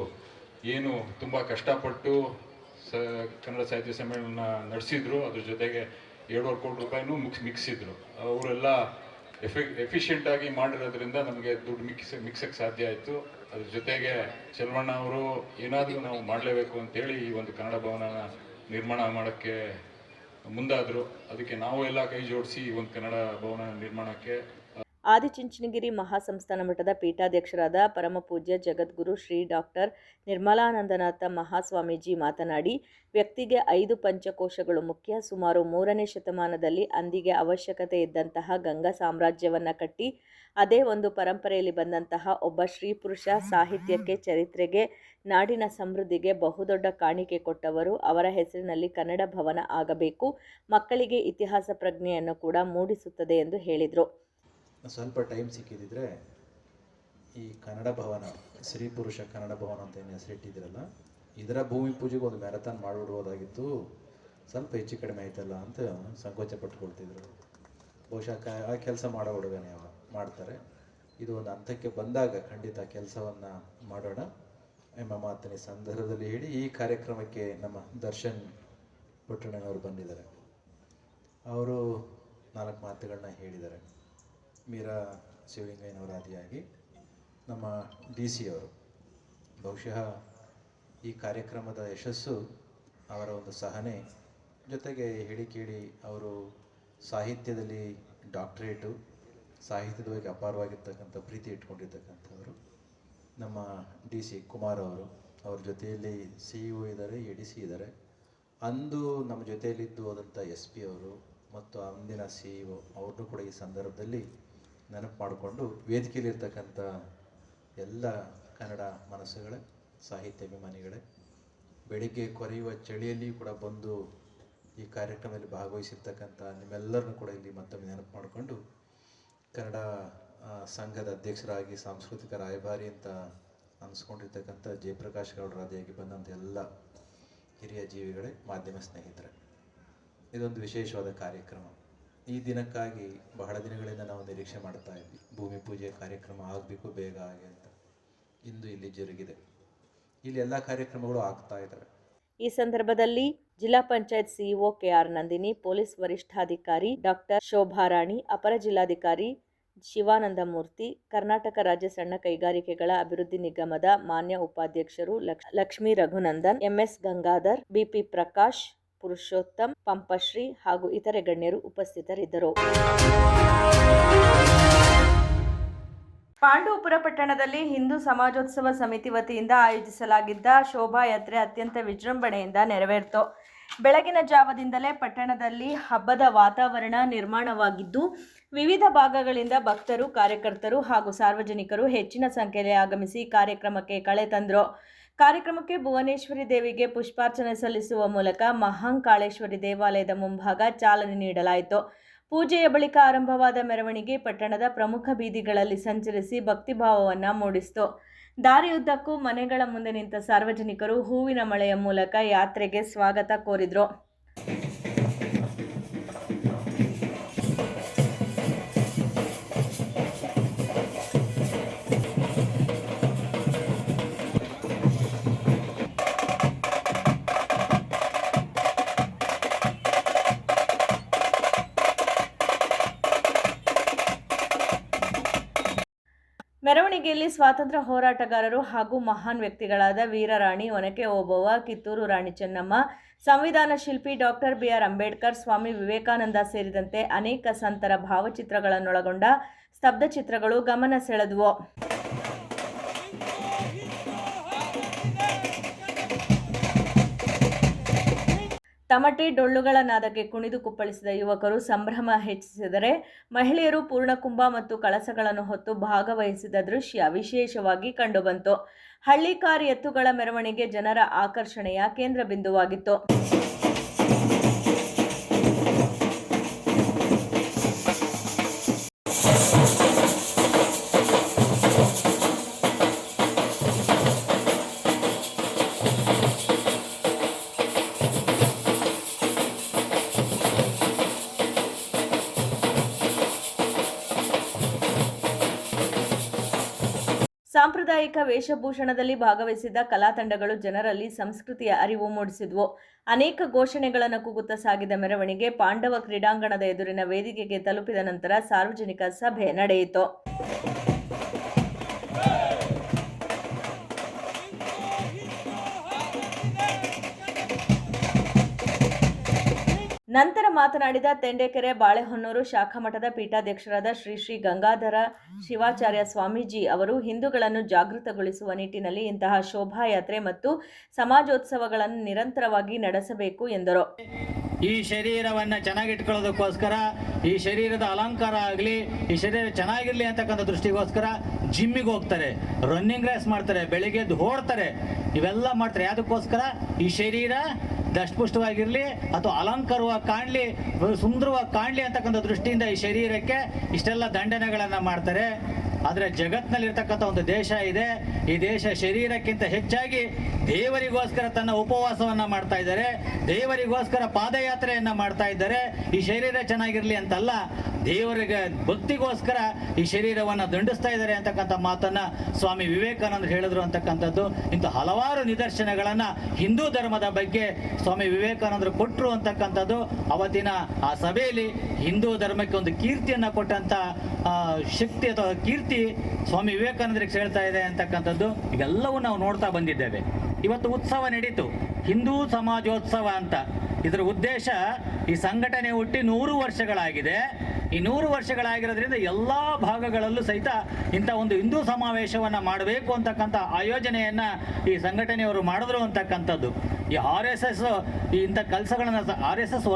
ಏನು ತುಂಬ ಕಷ್ಟಪಟ್ಟು ಕನ್ನಡ ಸಾಹಿತ್ಯ ಸಮ್ಮೇಳನ ನಡೆಸಿದ್ರು. ಅದ್ರ ಜೊತೆಗೆ 7.5 ಕೋಟಿ ರೂಪಾಯಿನೂ ಮಿಕ್ಸಿದ್ರು. ಅವರೆಲ್ಲ ಎಫಿಷಿಯೆಂಟಾಗಿ ಮಾಡಿರೋದ್ರಿಂದ ನಮಗೆ ದುಡ್ಡು ಮಿಕ್ಸಕ್ಕೆ ಸಾಧ್ಯ ಆಯಿತು. ಅದ್ರ ಜೊತೆಗೆ ಚಲವಣ್ಣ ಅವರು ಏನಾದರೂ ನಾವು ಮಾಡಲೇಬೇಕು ಅಂತೇಳಿ ಈ ಒಂದು ಕನ್ನಡ ಭವನನ ನಿರ್ಮಾಣ ಮಾಡೋಕ್ಕೆ ಮುಂದಾದರು. ಅದಕ್ಕೆ ನಾವು ಎಲ್ಲ ಕೈ ಜೋಡಿಸಿ ಈ ಒಂದು ಕನ್ನಡ ಭವನ ನಿರ್ಮಾಣಕ್ಕೆ ಆದಿಚುಂಚನಗಿರಿ ಮಹಾಸಂಸ್ಥಾನ ಮಠದ ಪೀಠಾಧ್ಯಕ್ಷರಾದ ಪರಮಪೂಜ್ಯ ಜಗದ್ಗುರು ಶ್ರೀ ಡಾಕ್ಟರ್ ನಿರ್ಮಲಾನಂದನಾಥ ಮಹಾಸ್ವಾಮೀಜಿ ಮಾತನಾಡಿ, ವ್ಯಕ್ತಿಗೆ 5 ಪಂಚಕೋಶಗಳು ಮುಖ್ಯ. ಸುಮಾರು 3ನೇ ಶತಮಾನದಲ್ಲಿ ಅಂದಿಗೆ ಅವಶ್ಯಕತೆ ಇದ್ದಂತಹ ಗಂಗಾ ಸಾಮ್ರಾಜ್ಯವನ್ನು ಕಟ್ಟಿ ಅದೇ ಒಂದು ಪರಂಪರೆಯಲ್ಲಿ ಬಂದಂತಹ ಒಬ್ಬ ಶ್ರೀ ಪುರುಷ ಸಾಹಿತ್ಯಕ್ಕೆ, ಚರಿತ್ರೆಗೆ, ನಾಡಿನ ಸಮೃದ್ಧಿಗೆ ಬಹುದೊಡ್ಡ ಕಾಣಿಕೆ ಕೊಟ್ಟವರು. ಅವರ ಹೆಸರಿನಲ್ಲಿ ಕನ್ನಡ ಭವನ ಆಗಬೇಕು. ಮಕ್ಕಳಿಗೆ ಇತಿಹಾಸ ಪ್ರಜ್ಞೆಯನ್ನು ಕೂಡ ಮೂಡಿಸುತ್ತದೆ ಎಂದು ಹೇಳಿದರು. ಸ್ವಲ್ಪ ಟೈಮ್ ಸಿಕ್ಕಿದ್ರೆ ಈ ಕನ್ನಡ ಭವನ, ಶ್ರೀ ಪುರುಷ ಕನ್ನಡ ಭವನ ಅಂತ ಏನು ಹೆಸರಿಟ್ಟಿದ್ದೀರಲ್ಲ, ಇದರ ಭೂಮಿ ಪೂಜೆಗೆ ಒಂದು ಮ್ಯಾರಥಾನ್ ಮಾಡಿಬಿಡ್ಬೋದಾಗಿತ್ತು. ಸ್ವಲ್ಪ ಹೆಚ್ಚು ಕಡಿಮೆ ಆಯ್ತಲ್ಲ ಅಂತ ಸಂಕೋಚ ಪಟ್ಕೊಳ್ತಿದ್ರು. ಬಹುಶಃ ಆ ಕೆಲಸ ಮಾಡೋ ಹುಡುಗನೇ ಮಾಡ್ತಾರೆ. ಇದು ಒಂದು ಹಂತಕ್ಕೆ ಬಂದಾಗ ಖಂಡಿತ ಕೆಲಸವನ್ನು ಮಾಡೋಣ ಎಂಬ ಮಾತನ್ನ ಈ ಸಂದರ್ಭದಲ್ಲಿ ಹೇಳಿ, ಈ ಕಾರ್ಯಕ್ರಮಕ್ಕೆ ನಮ್ಮ ದರ್ಶನ್ ಪುಟ್ಟಣ್ಣನವರು ಬಂದಿದ್ದಾರೆ. ಅವರು 4 ಮಾತುಗಳನ್ನ ಹೇಳಿದ್ದಾರೆ. ಮೀರಾ ಶಿವಲಿಂಗಯ್ಯನವರ ಆದಿಯಾಗಿ ನಮ್ಮ DC ಅವರು ಬಹುಶಃ ಈ ಕಾರ್ಯಕ್ರಮದ ಯಶಸ್ಸು ಅವರ ಒಂದು ಸಹನೆ, ಜೊತೆಗೆ ಹೇಳಿ ಅವರು ಸಾಹಿತ್ಯದಲ್ಲಿ ಡಾಕ್ಟರೇಟು, ಸಾಹಿತ್ಯದ ಬಗ್ಗೆ ಅಪಾರವಾಗಿರ್ತಕ್ಕಂಥ ಪ್ರೀತಿ ಇಟ್ಕೊಂಡಿರ್ತಕ್ಕಂಥವರು. ನಮ್ಮ DC ಕುಮಾರ್ ಅವರು, ಅವ್ರ ಜೊತೆಯಲ್ಲಿ CEO ಇದ್ದಾರೆ, ADC ಇದ್ದಾರೆ. ಅಂದು ನಮ್ಮ ಜೊತೆಯಲ್ಲಿದ್ದು ಹೋದಂಥ SP ಅವರು ಮತ್ತು ಅಂದಿನ CEO ಅವ್ರನ್ನೂ ಕೂಡ ಈ ಸಂದರ್ಭದಲ್ಲಿ ನೆನಪು ಮಾಡಿಕೊಂಡು, ವೇದಿಕೆಯಲ್ಲಿರ್ತಕ್ಕಂಥ ಎಲ್ಲ ಕನ್ನಡ ಮನಸ್ಸುಗಳೇ, ಸಾಹಿತ್ಯಾಭಿಮಾನಿಗಳೇ, ಬೆಳಿಗ್ಗೆ ಕೊರೆಯುವ ಚಳಿಯಲ್ಲಿ ಕೂಡ ಬಂದು ಈ ಕಾರ್ಯಕ್ರಮದಲ್ಲಿ ಭಾಗವಹಿಸಿರ್ತಕ್ಕಂಥ ನಿಮ್ಮೆಲ್ಲರನ್ನೂ ಕೂಡ ಇಲ್ಲಿ ಮತ್ತೊಮ್ಮೆ ನೆನಪು ಮಾಡಿಕೊಂಡು, ಕನ್ನಡ ಸಂಘದ ಅಧ್ಯಕ್ಷರಾಗಿ ಸಾಂಸ್ಕೃತಿಕ ರಾಯಭಾರಿ ಅಂತ ಅನಿಸ್ಕೊಂಡಿರ್ತಕ್ಕಂಥ ಜಯಪ್ರಕಾಶ್ ಗೌಡರಾದಿಯಾಗಿ ಬಂದಂಥ ಎಲ್ಲ ಹಿರಿಯ ಜೀವಿಗಳೇ, ಮಾಧ್ಯಮ ಸ್ನೇಹಿತರೆ, ಇದೊಂದು ವಿಶೇಷವಾದ ಕಾರ್ಯಕ್ರಮ. ಈ ದಿನಕ್ಕಾಗಿ ಬಹಳ ದಿನಗಳಿಂದ ನಾವು ನಿರೀಕ್ಷೆ ಮಾಡ್ತಾ ಇದ್ವಿ, ಭೂಮಿ ಪೂಜೆ ಕಾರ್ಯಕ್ರಮ ಆಗಬೇಕು ಬೇಗ ಹಾಗೆ ಅಂತ. ಇಂದು ಇಲ್ಲಿ ಜರುಗಿದೆ. ಇಲ್ಲಿ ಎಲ್ಲ ಕಾರ್ಯಕ್ರಮಗಳು ಆಗ್ತಾ ಇದ್ದಾವೆ. ಈ ಸಂದರ್ಭದಲ್ಲಿ ಜಿಲ್ಲಾ panchayat CEO KR Nandini, police ವರಿಷ್ಠಾಧಿಕಾರಿ ಡಾಕ್ಟರ್ ಶೋಭಾರಾಣಿ, ಅಪರ ಜಿಲ್ಲಾಧಿಕಾರಿ ಶಿವಾನಂದ ಮೂರ್ತಿ, ಕರ್ನಾಟಕ ರಾಜ್ಯ ಸಣ್ಣ ಕೈಗಾರಿಕೆಗಳ ಅಭಿವೃದ್ಧಿ ನಿಗಮದ ಮಾನ್ಯ ಉಪಾಧ್ಯಕ್ಷರು ಲಕ್ಷ್ಮೀ ರಘುನಂದನ್, MS ಗಂಗಾಧರ್, BP ಪ್ರಕಾಶ್, ಪುರುಷೋತ್ತಮ್, ಪಂಪಶ್ರೀ ಹಾಗೂ ಇತರೆ ಗಣ್ಯರು ಉಪಸ್ಥಿತರಿದ್ದರು. ಪಾಂಡವಪುರ ಪಟ್ಟಣದಲ್ಲಿ ಹಿಂದೂ ಸಮಾಜೋತ್ಸವ ಸಮಿತಿ ವತಿಯಿಂದ ಆಯೋಜಿಸಲಾಗಿದ್ದ ಶೋಭಾಯಾತ್ರೆ ಅತ್ಯಂತ ವಿಜೃಂಭಣೆಯಿಂದ ನೆರವೇರಿತು. ಬೆಳಗಿನ ಜಾವದಿಂದಲೇ ಪಟ್ಟಣದಲ್ಲಿ ಹಬ್ಬದ ವಾತಾವರಣ ನಿರ್ಮಾಣವಾಗಿದ್ದು, ವಿವಿಧ ಭಾಗಗಳಿಂದ ಭಕ್ತರು, ಕಾರ್ಯಕರ್ತರು ಹಾಗೂ ಸಾರ್ವಜನಿಕರು ಹೆಚ್ಚಿನ ಸಂಖ್ಯೆಯಲ್ಲಿ ಆಗಮಿಸಿ ಕಾರ್ಯಕ್ರಮಕ್ಕೆ ಕಳೆ ತಂದರು. ಕಾರ್ಯಕ್ರಮಕ್ಕೆ ಭುವನೇಶ್ವರಿ ದೇವಿಗೆ ಪುಷ್ಪಾರ್ಚನೆ ಸಲ್ಲಿಸುವ ಮೂಲಕ ಮಹಾಂಕಾಳೇಶ್ವರಿ ದೇವಾಲಯದ ಮುಂಭಾಗ ಚಾಲನೆ ನೀಡಲಾಯಿತು. ಪೂಜೆಯ ಬಳಿಕ ಆರಂಭವಾದ ಮೆರವಣಿಗೆ ಪಟ್ಟಣದ ಪ್ರಮುಖ ಬೀದಿಗಳಲ್ಲಿ ಸಂಚರಿಸಿ ಭಕ್ತಿಭಾವವನ್ನು ಮೂಡಿಸಿತು. ದಾರಿಯುದ್ದಕ್ಕೂ ಮನೆಗಳ ಮುಂದೆ ನಿಂತ ಸಾರ್ವಜನಿಕರು ಹೂವಿನ ಮಳೆಯ ಮೂಲಕ ಯಾತ್ರೆಗೆ ಸ್ವಾಗತ ಕೋರಿದರು. ಮೆರವಣಿಗೆಯಲ್ಲಿ ಸ್ವಾತಂತ್ರ್ಯ ಹೋರಾಟಗಾರರು ಹಾಗೂ ಮಹಾನ್ ವ್ಯಕ್ತಿಗಳಾದ ವೀರರಾಣಿ ಒನಕೆ ಓಬವ್ವ, ಕಿತ್ತೂರು ರಾಣಿ ಚೆನ್ನಮ್ಮ, ಸಂವಿಧಾನ ಶಿಲ್ಪಿ ಡಾಕ್ಟರ್ BR ಅಂಬೇಡ್ಕರ್, ಸ್ವಾಮಿ ವಿವೇಕಾನಂದ ಸೇರಿದಂತೆ ಅನೇಕ ಸಂತರ ಭಾವಚಿತ್ರಗಳನ್ನೊಳಗೊಂಡ ಸ್ತಬ್ಧ ಚಿತ್ರಗಳು ಗಮನ ಸೆಳೆದವು. ತಮಟೆ ಡೊಳ್ಳುಗಳ ನಾದಕ್ಕೆ ಕುಣಿದು ಕುಪ್ಪಳಿಸಿದ ಯುವಕರು ಸಂಭ್ರಮ ಹೆಚ್ಚಿಸಿದರೆ, ಮಹಿಳೆಯರು ಪೂರ್ಣಕುಂಭ ಮತ್ತು ಕಳಸಗಳನ್ನು ಹೊತ್ತು ಭಾಗವಹಿಸಿದ ದೃಶ್ಯ ವಿಶೇಷವಾಗಿ ಕಂಡುಬಂತು. ಹಳ್ಳಿಕಾರ್ ಎತ್ತುಗಳ ಮೆರವಣಿಗೆ ಜನರ ಆಕರ್ಷಣೆಯ ಕೇಂದ್ರ ಬಿಂದುವಾಗಿತ್ತು. ಸಾಂಪ್ರದಾಯಿಕ ವೇಷಭೂಷಣದಲ್ಲಿ ಭಾಗವಹಿಸಿದ್ದ ಕಲಾ ತಂಡಗಳು ಜನರಲ್ಲಿ ಸಂಸ್ಕೃತಿಯ ಅರಿವು ಮೂಡಿಸಿದ್ವು. ಅನೇಕ ಘೋಷಣೆಗಳನ್ನು ಕೂಗುತ್ತಾ ಸಾಗಿದ ಮೆರವಣಿಗೆ ಪಾಂಡವ ಕ್ರೀಡಾಂಗಣದ ಎದುರಿನ ವೇದಿಕೆಗೆ ತಲುಪಿದ ನಂತರ ಸಾರ್ವಜನಿಕ ಸಭೆ ನಡೆಯಿತು. ನಂತರ ಮಾತನಾಡಿದ ತೆಂಡೆಕೆರೆ ಬಾಳೆಹೊನ್ನೂರು ಶಾಖಾಮಠದ ಪೀಠಾಧ್ಯಕ್ಷರಾದ ಶ್ರೀ ಶ್ರೀ ಗಂಗಾಧರ ಶಿವಾಚಾರ್ಯ ಸ್ವಾಮೀಜಿ ಅವರು ಹಿಂದೂಗಳನ್ನು ಜಾಗೃತಗೊಳಿಸುವ ನಿಟ್ಟಿನಲ್ಲಿ ಇಂತಹ ಶೋಭಾಯಾತ್ರೆ ಮತ್ತು ಸಮಾಜೋತ್ಸವಗಳನ್ನು ನಿರಂತರವಾಗಿ ನಡೆಸಬೇಕು ಎಂದರು. ಈ ಶರೀರವನ್ನು ಚೆನ್ನಾಗಿಟ್ಕೊಳ್ಳೋದಕ್ಕೋಸ್ಕರ, ಈ ಶರೀರದ ಅಲಂಕಾರ ಆಗಲಿ, ಈ ಶರೀರ ಚೆನ್ನಾಗಿರಲಿ ಅಂತಕ್ಕಂಥ ದೃಷ್ಟಿಗೋಸ್ಕರ ಜಿಮ್ಮಿಗೆ ಹೋಗ್ತಾರೆ, ರನ್ನಿಂಗ್ ರೇಸ್ ಮಾಡ್ತಾರೆ, ಬೆಳಿಗ್ಗೆ ಎದ್ದು ಓಡ್ತಾರೆ, ಇವೆಲ್ಲ ಮಾಡ್ತಾರೆ. ಯಾವುದಕ್ಕೋಸ್ಕರ? ಈ ಶರೀರ ದಷ್ಟಪುಷ್ಟವಾಗಿರಲಿ ಅಥವಾ ಅಲಂಕಾರವಾಗಿ ಕಾಣಲಿ, ಸುಂದರವಾಗಿ ಕಾಣಲಿ ಅಂತಕ್ಕಂಥ ದೃಷ್ಟಿಯಿಂದ ಈ ಶರೀರಕ್ಕೆ ಇಷ್ಟೆಲ್ಲ ದಂಡನೆಗಳನ್ನು ಮಾಡ್ತಾರೆ. ಆದರೆ ಜಗತ್ತಿನಲ್ಲಿರ್ತಕ್ಕಂಥ ಒಂದು ದೇಶ ಇದೆ. ಈ ದೇಶ ಶರೀರಕ್ಕಿಂತ ಹೆಚ್ಚಾಗಿ ದೇವರಿಗೋಸ್ಕರ ತನ್ನ ಉಪವಾಸವನ್ನು ಮಾಡ್ತಾ ಇದ್ದಾರೆ, ದೇವರಿಗೋಸ್ಕರ ಪಾದಯಾತ್ರೆಯನ್ನು ಮಾಡ್ತಾ ಇದ್ದಾರೆ. ಈ ಶರೀರ ಚೆನ್ನಾಗಿರಲಿ ಅಂತಲ್ಲ, ದೇವರಿಗೆ ಭಕ್ತಿಗೋಸ್ಕರ ಈ ಶರೀರವನ್ನು ದಂಡಿಸ್ತಾ ಇದ್ದಾರೆ ಅಂತಕ್ಕಂಥ ಮಾತನ್ನು ಸ್ವಾಮಿ ವಿವೇಕಾನಂದರು ಹೇಳಿದ್ರು ಅಂತಕ್ಕಂಥದ್ದು. ಇಂಥ ಹಲವಾರು ನಿದರ್ಶನಗಳನ್ನು ಹಿಂದೂ ಧರ್ಮದ ಬಗ್ಗೆ ಸ್ವಾಮಿ ವಿವೇಕಾನಂದರು ಕೊಟ್ಟರು ಅಂತಕ್ಕಂಥದ್ದು ಅವತ್ತಿನ ಆ ಸಭೆಯಲ್ಲಿ ಹಿಂದೂ ಧರ್ಮಕ್ಕೆ ಒಂದು ಕೀರ್ತಿಯನ್ನು ಕೊಟ್ಟಂಥ ಶಕ್ತಿ ಅಥವಾ ಕೀರ್ತಿ ಸ್ವಾಮಿ ವಿವೇಕಾನಂದರಿಗೆ ಹೇಳ್ತಾ ಇದೆ ಅಂತಕ್ಕಂಥದ್ದು ಇದೆಲ್ಲವೂ ನಾವು ನೋಡ್ತಾ ಬಂದಿದ್ದೇವೆ. ಇವತ್ತು ಉತ್ಸವ ನಡೀತು, ಹಿಂದೂ ಸಮಾಜೋತ್ಸವ ಅಂತ. ಇದರ ಉದ್ದೇಶ, ಈ ಸಂಘಟನೆ ಹುಟ್ಟಿ 100 ವರ್ಷಗಳಾಗಿದೆ. ಈ 100 ವರ್ಷಗಳಾಗಿರೋದ್ರಿಂದ ಎಲ್ಲ ಭಾಗಗಳಲ್ಲೂ ಸಹಿತ ಇಂಥ ಒಂದು ಹಿಂದೂ ಸಮಾವೇಶವನ್ನು ಮಾಡಬೇಕು ಅಂತಕ್ಕಂಥ ಆಯೋಜನೆಯನ್ನು ಈ ಸಂಘಟನೆಯವರು ಮಾಡಿದ್ರು ಅಂತಕ್ಕಂಥದ್ದು. ಈ RSS ಇಂಥ ಕೆಲಸಗಳನ್ನು RSS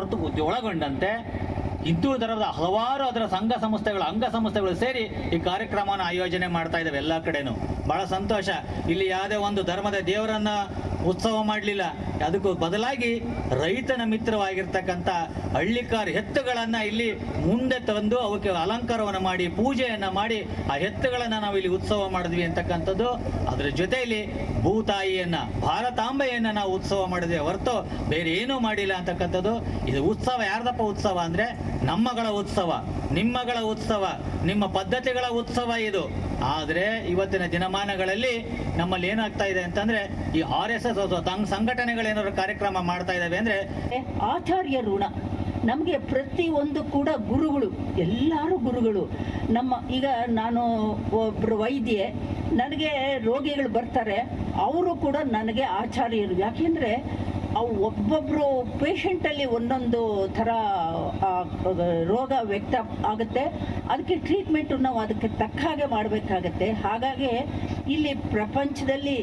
ಒಳಗೊಂಡಂತೆ ಹಿಂದೂ ಧರ್ಮದ ಹಲವಾರು ಅದರ ಸಂಘ ಸಂಸ್ಥೆಗಳು, ಅಂಗ ಸಂಸ್ಥೆಗಳು ಸೇರಿ ಈ ಕಾರ್ಯಕ್ರಮವನ್ನು ಆಯೋಜನೆ ಮಾಡ್ತಾ ಇದ್ದಾವೆ ಎಲ್ಲ ಕಡೆನೂ. ಬಹಳ ಸಂತೋಷ. ಇಲ್ಲಿ ಯಾವುದೇ ಒಂದು ಧರ್ಮದ ದೇವರನ್ನ ಉತ್ಸವ ಮಾಡಲಿಲ್ಲ, ಅದಕ್ಕೂ ಬದಲಾಗಿ ರೈತನ ಮಿತ್ರವಾಗಿರ್ತಕ್ಕಂಥ ಹಳ್ಳಿಕಾರ್ ಎತ್ತುಗಳನ್ನು ಇಲ್ಲಿ ಮುಂದೆ ತಂದು ಅವಕ್ಕೆ ಅಲಂಕಾರವನ್ನು ಮಾಡಿ ಪೂಜೆಯನ್ನು ಮಾಡಿ ಆ ಎತ್ತುಗಳನ್ನು ನಾವು ಇಲ್ಲಿ ಉತ್ಸವ ಮಾಡಿದ್ವಿ ಅಂತಕ್ಕಂಥದ್ದು. ಅದರ ಜೊತೆಯಲ್ಲಿ ಭೂತಾಯಿಯನ್ನು, ಭಾರತಾಂಬೆಯನ್ನು ನಾವು ಉತ್ಸವ ಮಾಡಿದ್ವಿ ಹೊರತು ಬೇರೆ ಏನೂ ಮಾಡಿಲ್ಲ ಅಂತಕ್ಕಂಥದ್ದು. ಇದು ಉತ್ಸವ ಯಾರ್ದಪ್ಪ ಉತ್ಸವ ಅಂದರೆ ನಮ್ಮಗಳ ಉತ್ಸವ, ನಿಮ್ಮಗಳ ಉತ್ಸವ, ನಿಮ್ಮ ಪದ್ಧತಿಗಳ ಉತ್ಸವ ಇದು. ಆದರೆ ಇವತ್ತಿನ ದಿನಮಾನಗಳಲ್ಲಿ ನಮ್ಮಲ್ಲಿ ಏನಾಗ್ತಾ ಇದೆ ಅಂತಂದರೆ ಈ RSS ಸಂಘಟನೆಗಳೇನಾದ್ರು ಕಾರ್ಯಕ್ರಮ ಮಾಡ್ತಾ ಇದ್ದಾವೆ ಅಂದರೆ ಆಚಾರ್ಯ ಋಣ. ನಮಗೆ ಪ್ರತಿಯೊಂದು ಕೂಡ ಗುರುಗಳು, ಎಲ್ಲರೂ ಗುರುಗಳು. ಈಗ ನಾನು ಒಬ್ಬರು ವೈದ್ಯೆ, ನನಗೆ ರೋಗಿಗಳು ಬರ್ತಾರೆ, ಅವರು ಕೂಡ ನನಗೆ ಆಚಾರ್ಯರು. ಯಾಕೆಂದರೆ ಅವು ಒಬ್ಬೊಬ್ಬರು ಪೇಷಂಟಲ್ಲಿ ಒಂದೊಂದು ಥರ ರೋಗ ವ್ಯಕ್ತ ಆಗುತ್ತೆ. ಅದಕ್ಕೆ ಟ್ರೀಟ್ಮೆಂಟು ನಾವು ಅದಕ್ಕೆ ತಕ್ಕ ಹಾಗೆ ಮಾಡಬೇಕಾಗತ್ತೆ. ಹಾಗಾಗಿ ಇಲ್ಲಿ ಪ್ರಪಂಚದಲ್ಲಿ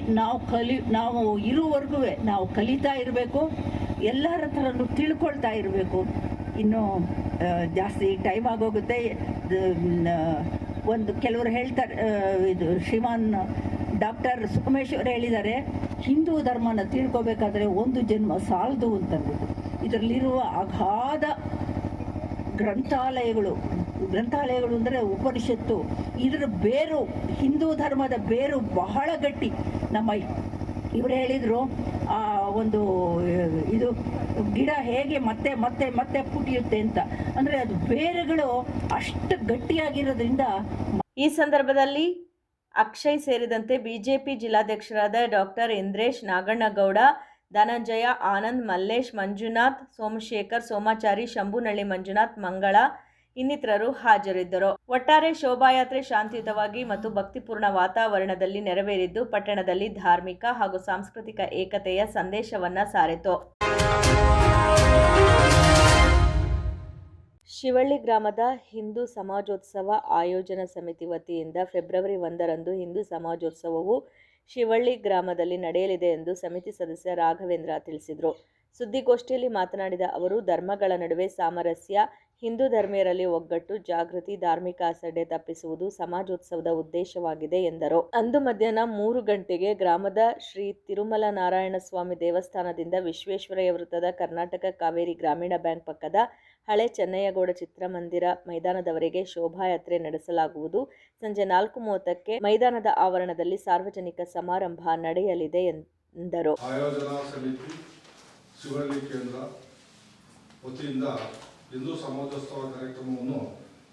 ನಾವು ಇರುವವರೆಗೂ ನಾವು ಕಲಿತಾ ಇರಬೇಕು, ಎಲ್ಲರ ಥರನೂ ತಿಳ್ಕೊಳ್ತಾ ಇರಬೇಕು. ಇನ್ನು ಜಾಸ್ತಿ ಟೈಮ್ ಆಗೋಗುತ್ತೆ. ಕೆಲವರು ಹೇಳ್ತಾರೆ, ಇದು ಶ್ರೀಮಾನ್ ಡಾಕ್ಟರ್ ಸೋಮೇಶ್ವರ್ ಹೇಳಿದ್ದಾರೆ, ಹಿಂದೂ ಧರ್ಮನ ತಿಳ್ಕೊಬೇಕಾದ್ರೆ ಒಂದು ಜನ್ಮ ಸಾಲದು ಅಂತಂದ್ಬಿಟ್ಟು. ಇದರಲ್ಲಿರುವ ಅಗಾಧ ಗ್ರಂಥಾಲಯಗಳು ಅಂದರೆ ಉಪನಿಷತ್ತು, ಇದರ ಬೇರು, ಹಿಂದೂ ಧರ್ಮದ ಬೇರು ಬಹಳ ಗಟ್ಟಿ. ಇವರು ಹೇಳಿದರು, ಆ ಒಂದು ಇದು ಗಿಡ ಹೇಗೆ ಮತ್ತೆ ಮತ್ತೆ ಮತ್ತೆ ಪುಟಿಯುತ್ತೆ ಅಂತ, ಅಂದರೆ ಅದು ಬೇರುಗಳು ಅಷ್ಟು ಗಟ್ಟಿಯಾಗಿರೋದ್ರಿಂದ. ಈ ಸಂದರ್ಭದಲ್ಲಿ ಅಕ್ಷಯ್ ಸೇರಿದಂತೆ ಬಿಜೆಪಿ ಜಿಲ್ಲಾಧ್ಯಕ್ಷರಾದ ಡಾಕ್ಟರ್ ಇಂದ್ರೇಶ್, ನಾಗಣ್ಣಗೌಡ, ಧನಂಜಯ, ಆನಂದ್, ಮಲ್ಲೇಶ್, ಮಂಜುನಾಥ್, ಸೋಮಶೇಖರ್, ಸೋಮಾಚಾರಿ, ಶಂಭುನಳ್ಳಿ ಮಂಜುನಾಥ್, ಮಂಗಳ ಇನ್ನಿತರರು ಹಾಜರಿದ್ದರು. ಒಟ್ಟಾರೆ ಶೋಭಾಯಾತ್ರೆ ಶಾಂತಿಯುತವಾಗಿ ಮತ್ತು ಭಕ್ತಿಪೂರ್ಣ ವಾತಾವರಣದಲ್ಲಿ ನೆರವೇರಿದ್ದು ಪಟ್ಟಣದಲ್ಲಿ ಧಾರ್ಮಿಕ ಹಾಗೂ ಸಾಂಸ್ಕೃತಿಕ ಏಕತೆಯ ಸಂದೇಶವನ್ನ ಸಾರಿತು. ಶಿವಳ್ಳಿ ಗ್ರಾಮದ ಹಿಂದೂ ಸಮಾಜೋತ್ಸವ ಆಯೋಜನಾ ಸಮಿತಿ ವತಿಯಿಂದ ಫೆಬ್ರವರಿ 1ರಂದು ಹಿಂದೂ ಸಮಾಜೋತ್ಸವವು ಶಿವಳ್ಳಿ ಗ್ರಾಮದಲ್ಲಿ ನಡೆಯಲಿದೆ ಎಂದು ಸಮಿತಿ ಸದಸ್ಯ ರಾಘವೇಂದ್ರ ತಿಳಿಸಿದರು. ಸುದ್ದಿಗೋಷ್ಠಿಯಲ್ಲಿ ಮಾತನಾಡಿದ ಅವರು, ಧರ್ಮಗಳ ನಡುವೆ ಸಾಮರಸ್ಯ, ಹಿಂದೂ ಧರ್ಮೀಯರಲ್ಲಿ ಒಗ್ಗಟ್ಟು, ಜಾಗೃತಿ, ಧಾರ್ಮಿಕ ಅಸಡ್ಡೆ ತಪ್ಪಿಸುವುದು ಸಮಾಜೋತ್ಸವದ ಉದ್ದೇಶವಾಗಿದೆ ಎಂದರು. ಅಂದು ಮಧ್ಯಾಹ್ನ 3 ಗಂಟೆಗೆ ಗ್ರಾಮದ ಶ್ರೀ ತಿರುಮಲ ನಾರಾಯಣ ಸ್ವಾಮಿ ದೇವಸ್ಥಾನದಿಂದ ವಿಶ್ವೇಶ್ವರಯ್ಯ ವೃತ್ತದ ಕರ್ನಾಟಕ ಕಾವೇರಿ ಗ್ರಾಮೀಣ ಬ್ಯಾಂಕ್ ಪಕ್ಕದ ಹಳೆ ಚೆನ್ನಯ್ಯಗೌಡ ಚಿತ್ರಮಂದಿರ ಮೈದಾನದವರೆಗೆ ಶೋಭಾಯಾತ್ರೆ ನಡೆಸಲಾಗುವುದು. ಸಂಜೆ 4:30ಕ್ಕೆ ಮೈದಾನದ ಆವರಣದಲ್ಲಿ ಸಾರ್ವಜನಿಕ ಸಮಾರಂಭ ನಡೆಯಲಿದೆ ಎಂದರು. ಆಯೋಜನಾ ಸಮಿತಿ ಶಿವಳ್ಳಿ ಕೇಂದ್ರ ವತಿಯಿಂದ ಹಿಂದೂ ಸಮಾಜೋತ್ಸವ ಕಾರ್ಯಕ್ರಮವನ್ನು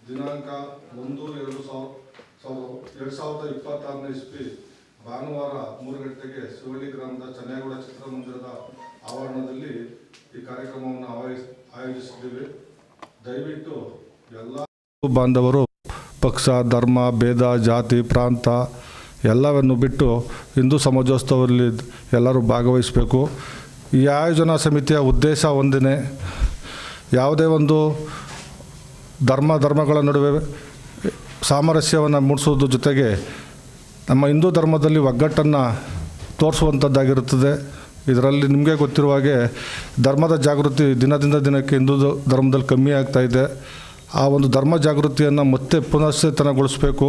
ದಿನಾಂಕ 1/2/2026 ಇಸ್ವಿ ಭಾನುವಾರ 3 ಗಂಟೆಗೆ ಶಿವಳ್ಳಿ ಗ್ರಾಮದ ಚೆನ್ನಯ್ಯಗೌಡ ಚಿತ್ರಮಂದಿರದ ಆವರಣದಲ್ಲಿ ಈ ಕಾರ್ಯಕ್ರಮವನ್ನು ಆಯೋಜಿಸಿದ್ದೇವೆ. ದಯವಿಟ್ಟು ಎಲ್ಲ ಬಾಂಧವರು ಪಕ್ಷ, ಧರ್ಮ, ಭೇದ, ಜಾತಿ, ಪ್ರಾಂತ ಎಲ್ಲವನ್ನು ಬಿಟ್ಟು ಹಿಂದೂ ಸಮಾಜೋತ್ಸವದಲ್ಲಿ ಎಲ್ಲರೂ ಭಾಗವಹಿಸಬೇಕು. ಈ ಆಯೋಜನಾ ಸಮಿತಿಯ ಉದ್ದೇಶ ಒಂದೇ, ಯಾವುದೇ ಒಂದು ಧರ್ಮಗಳ ನಡುವೆ ಸಾಮರಸ್ಯವನ್ನು ಮೂಡಿಸೋದ್ರ ಜೊತೆಗೆ ನಮ್ಮ ಹಿಂದೂ ಧರ್ಮದಲ್ಲಿ ಒಗ್ಗಟ್ಟನ್ನು ತೋರಿಸುವಂಥದ್ದಾಗಿರುತ್ತದೆ. ಇದರಲ್ಲಿ ನಿಮಗೆ ಗೊತ್ತಿರುವ ಹಾಗೆ ಧರ್ಮದ ಜಾಗೃತಿ ದಿನದಿಂದ ದಿನಕ್ಕೆ ಹಿಂದೂ ಧರ್ಮದಲ್ಲಿ ಕಮ್ಮಿ ಆಗ್ತಾ ಇದೆ. ಆ ಒಂದು ಧರ್ಮ ಜಾಗೃತಿಯನ್ನು ಮತ್ತೆ ಪುನಶ್ಚೇತನಗೊಳಿಸಬೇಕು.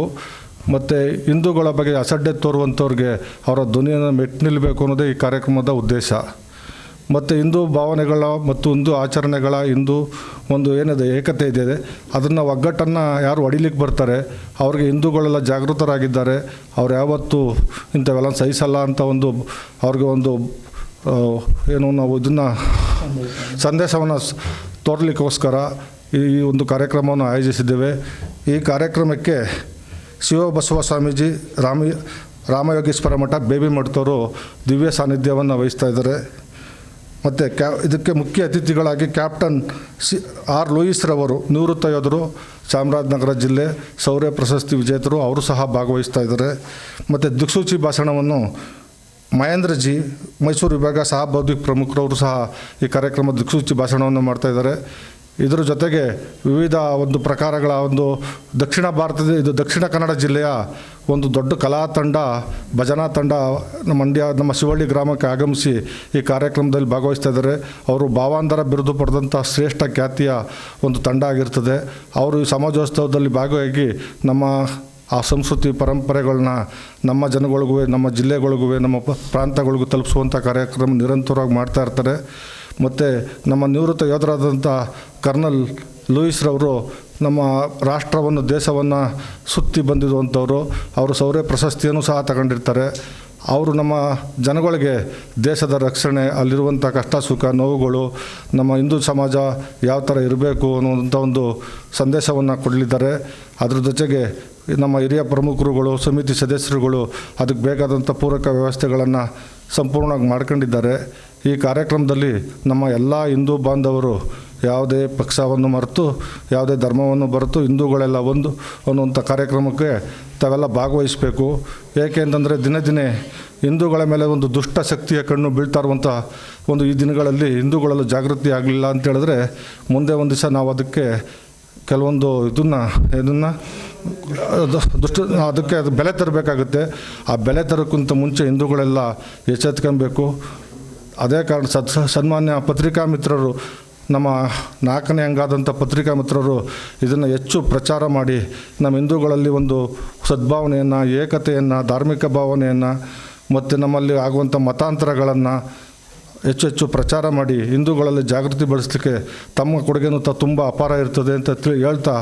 ಮತ್ತು ಹಿಂದೂಗಳ ಬಗ್ಗೆ ಅಸಡ್ಡೆ ತೋರುವಂಥವ್ರಿಗೆ ಅವರ ಧ್ವನಿಯನ್ನು ಮೆಟ್ಟಿ ನಿಲ್ಲಬೇಕು ಅನ್ನೋದೇ ಈ ಕಾರ್ಯಕ್ರಮದ ಉದ್ದೇಶ. ಮತ್ತು ಹಿಂದೂ ಭಾವನೆಗಳ ಮತ್ತು ಹಿಂದೂ ಆಚರಣೆಗಳ ಹಿಂದೂ ಒಂದು ಏನಿದೆ ಏಕತೆ ಇದೆ, ಅದನ್ನು ಒಗ್ಗಟ್ಟನ್ನು ಯಾರು ಹೊಡಿಲಿಕ್ಕೆ ಬರ್ತಾರೆ ಅವ್ರಿಗೆ ಹಿಂದೂಗಳೆಲ್ಲ ಜಾಗೃತರಾಗಿದ್ದಾರೆ. ಅವ್ರು ಯಾವತ್ತೂ ಇಂಥವೆಲ್ಲ ಸಹಿಸಲ್ಲ ಅಂತ ಅವ್ರಿಗೆ ಏನು ನಾವು ಇದನ್ನು ಸಂದೇಶವನ್ನು ತೋರಲಿಕ್ಕೋಸ್ಕರ ಈ ಒಂದು ಕಾರ್ಯಕ್ರಮವನ್ನು ಆಯೋಜಿಸಿದ್ದೇವೆ. ಈ ಕಾರ್ಯಕ್ರಮಕ್ಕೆ ಶಿವಬಸವ ಸ್ವಾಮೀಜಿ, ರಾಮಯೋಗೀಶ್ವರ ಮಠ, ಬೇಬಿ ಮಠದವರು ದಿವ್ಯ ಸಾನ್ನಿಧ್ಯವನ್ನು ವಹಿಸ್ತಾ ಇದ್ದಾರೆ. ಮತ್ತು ಇದಕ್ಕೆ ಮುಖ್ಯ ಅತಿಥಿಗಳಾಗಿ ಕ್ಯಾಪ್ಟನ್ ಆರ್ ಲೂಯಿಸ್ರವರು, ನಿವೃತ್ತ ಯೋಧರು, ಚಾಮರಾಜನಗರ ಜಿಲ್ಲೆ ಶೌರ್ಯ ಪ್ರಶಸ್ತಿ ವಿಜೇತರು, ಅವರು ಸಹ ಭಾಗವಹಿಸ್ತಾ ಇದ್ದಾರೆ. ಮತ್ತು ದಿಕ್ಸೂಚಿ ಭಾಷಣವನ್ನು ಮಹೇಂದ್ರ ಜಿ, ಮೈಸೂರು ವಿಭಾಗ ಸಹ ಬೌದ್ಧಿಕ ಪ್ರಮುಖರವರು ಸಹ ಈ ಕಾರ್ಯಕ್ರಮದ ದಿಕ್ಸೂಚಿ ಭಾಷಣವನ್ನು ಮಾಡ್ತಾಯಿದ್ದಾರೆ. ಇದರ ಜೊತೆಗೆ ವಿವಿಧ ಒಂದು ಪ್ರಕಾರಗಳ ದಕ್ಷಿಣ ಭಾರತದ ದಕ್ಷಿಣ ಕನ್ನಡ ಜಿಲ್ಲೆಯ ಒಂದು ದೊಡ್ಡ ಕಲಾ ತಂಡ, ಭಜನಾ ತಂಡ ನಮ್ಮ ಶಿವಳ್ಳಿ ಗ್ರಾಮಕ್ಕೆ ಆಗಮಿಸಿ ಈ ಕಾರ್ಯಕ್ರಮದಲ್ಲಿ ಭಾಗವಹಿಸ್ತಾ ಇದ್ದಾರೆ. ಅವರು ಭಾವಾಂತರ ಬಿರುದು ಪಡೆದಂಥ ಶ್ರೇಷ್ಠ ಖ್ಯಾತಿಯ ಒಂದು ತಂಡ ಆಗಿರ್ತದೆ. ಅವರು ಈ ಸಮಾಜೋತ್ಸವದಲ್ಲಿ ಭಾಗವಾಗಿ ನಮ್ಮ ಆ ಸಂಸ್ಕೃತಿ ಪರಂಪರೆಗಳನ್ನ ನಮ್ಮ ಜನಗಳಿಗೂ, ನಮ್ಮ ಜಿಲ್ಲೆಗಳಿಗೂ, ನಮ್ಮ ಪ್ರಾಂತಗಳಿಗೂ ತಲುಪಿಸುವಂಥ ಕಾರ್ಯಕ್ರಮ ನಿರಂತರವಾಗಿ ಮಾಡ್ತಾ ಇರ್ತಾರೆ. ಮತ್ತು ನಮ್ಮ ನಿವೃತ್ತ ಯೋಧರಾದಂಥ ಕರ್ನಲ್ ಲೂಯಿಸ್ರವರು ನಮ್ಮ ರಾಷ್ಟ್ರವನ್ನು, ದೇಶವನ್ನು ಸುತ್ತಿ ಬಂದಿರುವಂಥವರು. ಅವರು ಶೌರ್ಯ ಪ್ರಶಸ್ತಿಯನ್ನು ಸಹ ತಗೊಂಡಿರ್ತಾರೆ. ಅವರು ನಮ್ಮ ಜನಗಳಿಗೆ ದೇಶದ ರಕ್ಷಣೆ, ಅಲ್ಲಿರುವಂಥ ಕಷ್ಟ ಸುಖ ನೋವುಗಳು, ನಮ್ಮ ಹಿಂದೂ ಸಮಾಜ ಯಾವ ಥರ ಇರಬೇಕು ಅನ್ನುವಂಥ ಒಂದು ಸಂದೇಶವನ್ನು ಕೊಡಲಿದ್ದಾರೆ. ಅದ್ರ ಜೊತೆಗೆ ನಮ್ಮ ಹಿರಿಯ ಪ್ರಮುಖರುಗಳು, ಸಮಿತಿ ಸದಸ್ಯರುಗಳು ಅದಕ್ಕೆ ಬೇಕಾದಂಥ ಪೂರಕ ವ್ಯವಸ್ಥೆಗಳನ್ನು ಸಂಪೂರ್ಣವಾಗಿ ಮಾಡ್ಕೊಂಡಿದ್ದಾರೆ. ಈ ಕಾರ್ಯಕ್ರಮದಲ್ಲಿ ನಮ್ಮ ಎಲ್ಲ ಹಿಂದೂ ಬಾಂಧವರು ಯಾವುದೇ ಪಕ್ಷವನ್ನು ಮರೆತು, ಯಾವುದೇ ಧರ್ಮವನ್ನು ಮರೆತು ಹಿಂದೂಗಳೆಲ್ಲ ಒಂದು ಅನ್ನುವಂಥ ಕಾರ್ಯಕ್ರಮಕ್ಕೆ ತಾವೆಲ್ಲ ಭಾಗವಹಿಸಬೇಕು. ಏಕೆಂತಂದರೆ ದಿನೇ ದಿನೇ ಹಿಂದೂಗಳ ಮೇಲೆ ಒಂದು ದುಷ್ಟ ಶಕ್ತಿಯ ಕಣ್ಣು ಬೀಳ್ತಾ ಇರುವಂಥ ಈ ದಿನಗಳಲ್ಲಿ ಹಿಂದೂಗಳೆಲ್ಲ ಜಾಗೃತಿ ಆಗಲಿಲ್ಲ ಅಂತೇಳಿದ್ರೆ ಮುಂದೆ ಒಂದು ದಿವಸ ನಾವು ಅದಕ್ಕೆ ಕೆಲವೊಂದು ಅದಕ್ಕೆ ಬೆಲೆ ತರಬೇಕಾಗುತ್ತೆ. ಆ ಬೆಲೆ ತರೋಕ್ಕಿಂತ ಮುಂಚೆ ಹಿಂದೂಗಳೆಲ್ಲ ಎಚ್ಚೆತ್ಕೊಬೇಕು. ಅದೇ ಕಾರಣ ಸನ್ಮಾನ್ಯ ಪತ್ರಿಕಾ ಮಿತ್ರರು, ನಮ್ಮ 4ನೇ ಅಂಗಾದಂಥ ಪತ್ರಿಕಾ ಮಿತ್ರರು ಇದನ್ನು ಹೆಚ್ಚು ಪ್ರಚಾರ ಮಾಡಿ ನಮ್ಮ ಹಿಂದೂಗಳಲ್ಲಿ ಒಂದು ಸದ್ಭಾವನೆಯನ್ನು, ಏಕತೆಯನ್ನು, ಧಾರ್ಮಿಕ ಭಾವನೆಯನ್ನು ಮತ್ತು ನಮ್ಮಲ್ಲಿ ಆಗುವಂಥ ಮತಾಂತರಗಳನ್ನು ಹೆಚ್ಚು ಪ್ರಚಾರ ಮಾಡಿ ಹಿಂದೂಗಳಲ್ಲಿ ಜಾಗೃತಿ ಬೆಳೆಸಲಿಕ್ಕೆ ತಮ್ಮ ಕೊಡುಗೆನೂ ತುಂಬ ಅಪಾರ ಇರ್ತದೆ ಅಂತ ಹೇಳ್ತಾ,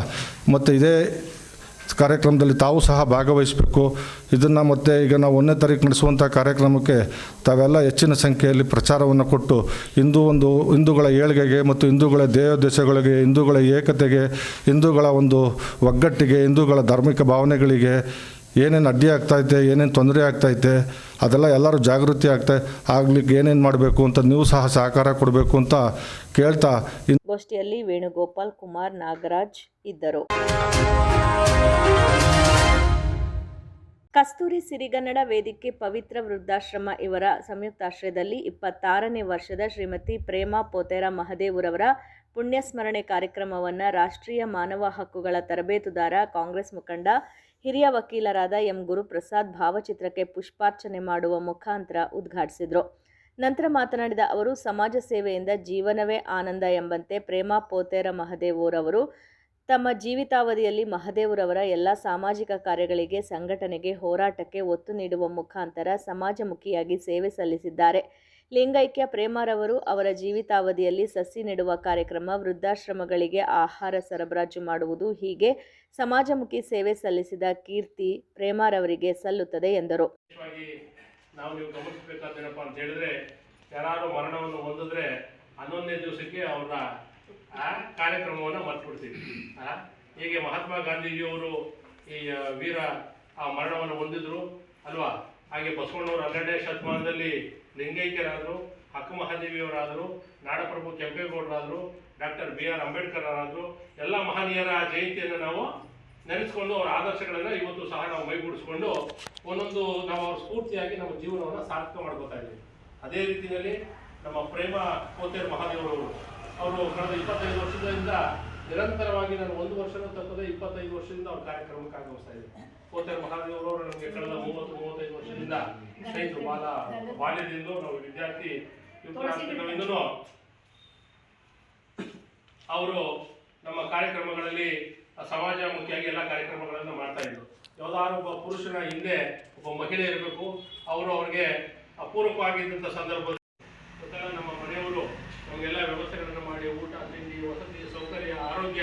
ಮತ್ತು ಇದೇ ಕಾರ್ಯಕ್ರಮದಲ್ಲಿ ತಾವು ಸಹ ಭಾಗವಹಿಸಬೇಕು. ಇದನ್ನು ಮತ್ತು ಈಗ ನಾವು 1ನೇ ತಾರೀಕು ನಡೆಸುವಂಥ ಕಾರ್ಯಕ್ರಮಕ್ಕೆ ತಾವೆಲ್ಲ ಹೆಚ್ಚಿನ ಸಂಖ್ಯೆಯಲ್ಲಿ ಪ್ರಚಾರವನ್ನು ಕೊಟ್ಟು ಹಿಂದೂಗಳ ಏಳ್ಗೆಗೆ ಮತ್ತು ಹಿಂದೂಗಳ ದೇಶಗಳಿಗೆ, ಹಿಂದೂಗಳ ಏಕತೆಗೆ, ಹಿಂದೂಗಳ ಒಂದು ಒಗ್ಗಟ್ಟಿಗೆ, ಹಿಂದೂಗಳ ಧಾರ್ಮಿಕ ಭಾವನೆಗಳಿಗೆ ಏನೇನು ಅಡ್ಡಿ ಆಗ್ತಾಯಿದೆ, ಏನೇನು ತೊಂದರೆ ಆಗ್ತಾಯಿದೆ ಅದೆಲ್ಲ ಎಲ್ಲರೂ ಜಾಗೃತಿ ಆಗಲಿಕ್ಕೆ ಏನೇನು ಮಾಡಬೇಕು ಅಂತ ನೀವು ಸಹ ಸಹಕಾರ ಕೊಡಬೇಕು ಅಂತ ಕೇಳ್ತಾ. ಗೋಷ್ಠಿಯಲ್ಲಿ ವೇಣುಗೋಪಾಲ್, ಕುಮಾರ್, ನಾಗರಾಜ್ ಇದ್ದರು. ಕಸ್ತೂರಿ ಸಿರಿಗನ್ನಡ ವೇದಿಕೆ ಪವಿತ್ರ ವೃದ್ಧಾಶ್ರಮ ಇವರ ಸಂಯುಕ್ತಾಶ್ರಯದಲ್ಲಿ 26ನೇ ವರ್ಷದ ಶ್ರೀಮತಿ ಪ್ರೇಮಾ ಪೋತೇರ ಮಹದೇವರವರ ಪುಣ್ಯಸ್ಮರಣೆ ಕಾರ್ಯಕ್ರಮವನ್ನು ರಾಷ್ಟ್ರೀಯ ಮಾನವ ಹಕ್ಕುಗಳ ತರಬೇತುದಾರ ಕಾಂಗ್ರೆಸ್ ಮುಖಂಡ ಹಿರಿಯ ವಕೀಲರಾದ ಎಂ ಗುರುಪ್ರಸಾದ್ ಭಾವಚಿತ್ರಕ್ಕೆ ಪುಷ್ಪಾರ್ಚನೆ ಮಾಡುವ ಮುಖಾಂತರ ಉದ್ಘಾಟಿಸಿದರು. ನಂತರ ಮಾತನಾಡಿದ ಅವರು, ಸಮಾಜ ಸೇವೆಯಿಂದ ಜೀವನವೇ ಆನಂದ ಎಂಬಂತೆ ಪ್ರೇಮಾ ಪೋತೇರ ಮಹದೇವರವರು ತಮ್ಮ ಜೀವಿತಾವಧಿಯಲ್ಲಿ ಮಹದೇವರವರ ಎಲ್ಲ ಸಾಮಾಜಿಕ ಕಾರ್ಯಗಳಿಗೆ, ಸಂಘಟನೆಗೆ, ಹೋರಾಟಕ್ಕೆ ಒತ್ತು ನೀಡುವ ಮುಖಾಂತರ ಸಮಾಜಮುಖಿಯಾಗಿ ಸೇವೆ ಸಲ್ಲಿಸಿದ್ದಾರೆ. ಲಿಂಗೈಕ್ಯ ಪ್ರೇಮಾರವರು ಅವರ ಜೀವಿತಾವಧಿಯಲ್ಲಿ ಸಸಿ ನೆಡುವ ಕಾರ್ಯಕ್ರಮ, ವೃದ್ಧಾಶ್ರಮಗಳಿಗೆ ಆಹಾರ ಸರಬರಾಜು ಮಾಡುವುದು ಹೀಗೆ ಸಮಾಜಮುಖಿ ಸೇವೆ ಸಲ್ಲಿಸಿದ ಕೀರ್ತಿ ಪ್ರೇಮಾರವರಿಗೆ ಸಲ್ಲುತ್ತದೆ ಎಂದರು. ನಾವು ನೀವು ಗಮನಿಸಬೇಕಾದೇನಪ್ಪ ಅಂತ ಹೇಳಿದ್ರೆ, ಯಾರು ಮರಣವನ್ನು ಹೊಂದಿದ್ರೆ 11ನೇ ದಿವಸಕ್ಕೆ ಅವರ ಕಾರ್ಯಕ್ರಮವನ್ನು ಮರ್ತ್ಬಿಡ್ತೀವಿ. ಹೀಗೆ ಮಹಾತ್ಮ ಗಾಂಧೀಜಿಯವರು ಈ ವೀರ ಮರಣವನ್ನು ಹೊಂದಿದ್ರು ಅಲ್ವಾ. ಹಾಗೆ ಬಸವಣ್ಣವರು 12ನೇ ಶತಮಾನದಲ್ಲಿ ಲಿಂಗೈಕ್ಯರಾದರು, ಹಕ್ಕು ಮಹಾದೇವಿಯವರಾದರು, ನಾಡಪ್ರಭು ಕೆಂಪೇಗೌಡರಾದರು, ಡಾಕ್ಟರ್ BR ಅಂಬೇಡ್ಕರ್ ಅವರಾದರು. ಎಲ್ಲ ಮಹನೀಯರ ಜಯಂತಿಯನ್ನು ನಾವು ನೆನೆಸ್ಕೊಂಡು ಅವರ ಆದರ್ಶಗಳನ್ನು ಇವತ್ತು ಸಹ ನಾವು ಮೈಗೂಡಿಸ್ಕೊಂಡು ಒಂದೊಂದು ನಾವು ಅವ್ರ ಸ್ಫೂರ್ತಿಯಾಗಿ ನಮ್ಮ ಜೀವನವನ್ನು ಸಾರ್ಥಕ ಮಾಡ್ಕೋತಾ ಇದ್ದೀವಿ. ಅದೇ ರೀತಿಯಲ್ಲಿ ನಮ್ಮ ಪ್ರೇಮಾ ಪೋತೇರ ಮಹಾದೇವರವರು ಅವರು ಕಳೆದ 25 ವರ್ಷದಿಂದ ನಿರಂತರವಾಗಿ ನಾನು 1 ವರ್ಷನೂ ತಪ್ಪದೆ 25 ವರ್ಷದಿಂದ ಅವ್ರ ಕಾರ್ಯಕ್ರಮಕ್ಕೆ ಆಗಮಿಸ್ತಾ ಇದ್ದೀನಿ. ಪೋತೇರ ಮಹಾದೇವರವರು ನಮಗೆ ಕಳೆದ 30-35 ವರ್ಷದಿಂದ ಸ್ನೇಹಿತರು, ಬಾಲ್ಯದಿಂದ ನಾವು ವಿದ್ಯಾರ್ಥಿ ಯುವಕರಾಗಿದ್ದೂ ಅವರು ನಮ್ಮ ಕಾರ್ಯಕ್ರಮಗಳಲ್ಲಿ ಸಮಾಜಮುಖಿಯಾಗಿ ಎಲ್ಲ ಕಾರ್ಯಕ್ರಮಗಳನ್ನು ಮಾಡ್ತಾ ಇದ್ರು. ಯಾವುದಾದ್ರು ಒಬ್ಬ ಪುರುಷನ ಹಿಂದೆ ಒಬ್ಬ ಮಹಿಳೆ ಇರಬೇಕು, ಅವ್ರಿಗೆ ಅಪೂರ್ವವಾಗಿದ್ದಂಥ ಸಂದರ್ಭದಲ್ಲಿ ನಮ್ಮ ಮನೆಯವರು ನಮಗೆಲ್ಲ ವ್ಯವಸ್ಥೆಗಳನ್ನು ಮಾಡಿ ಊಟ, ತಿಂಡಿ, ವಸತಿ, ಸೌಕರ್ಯ, ಆರೋಗ್ಯ,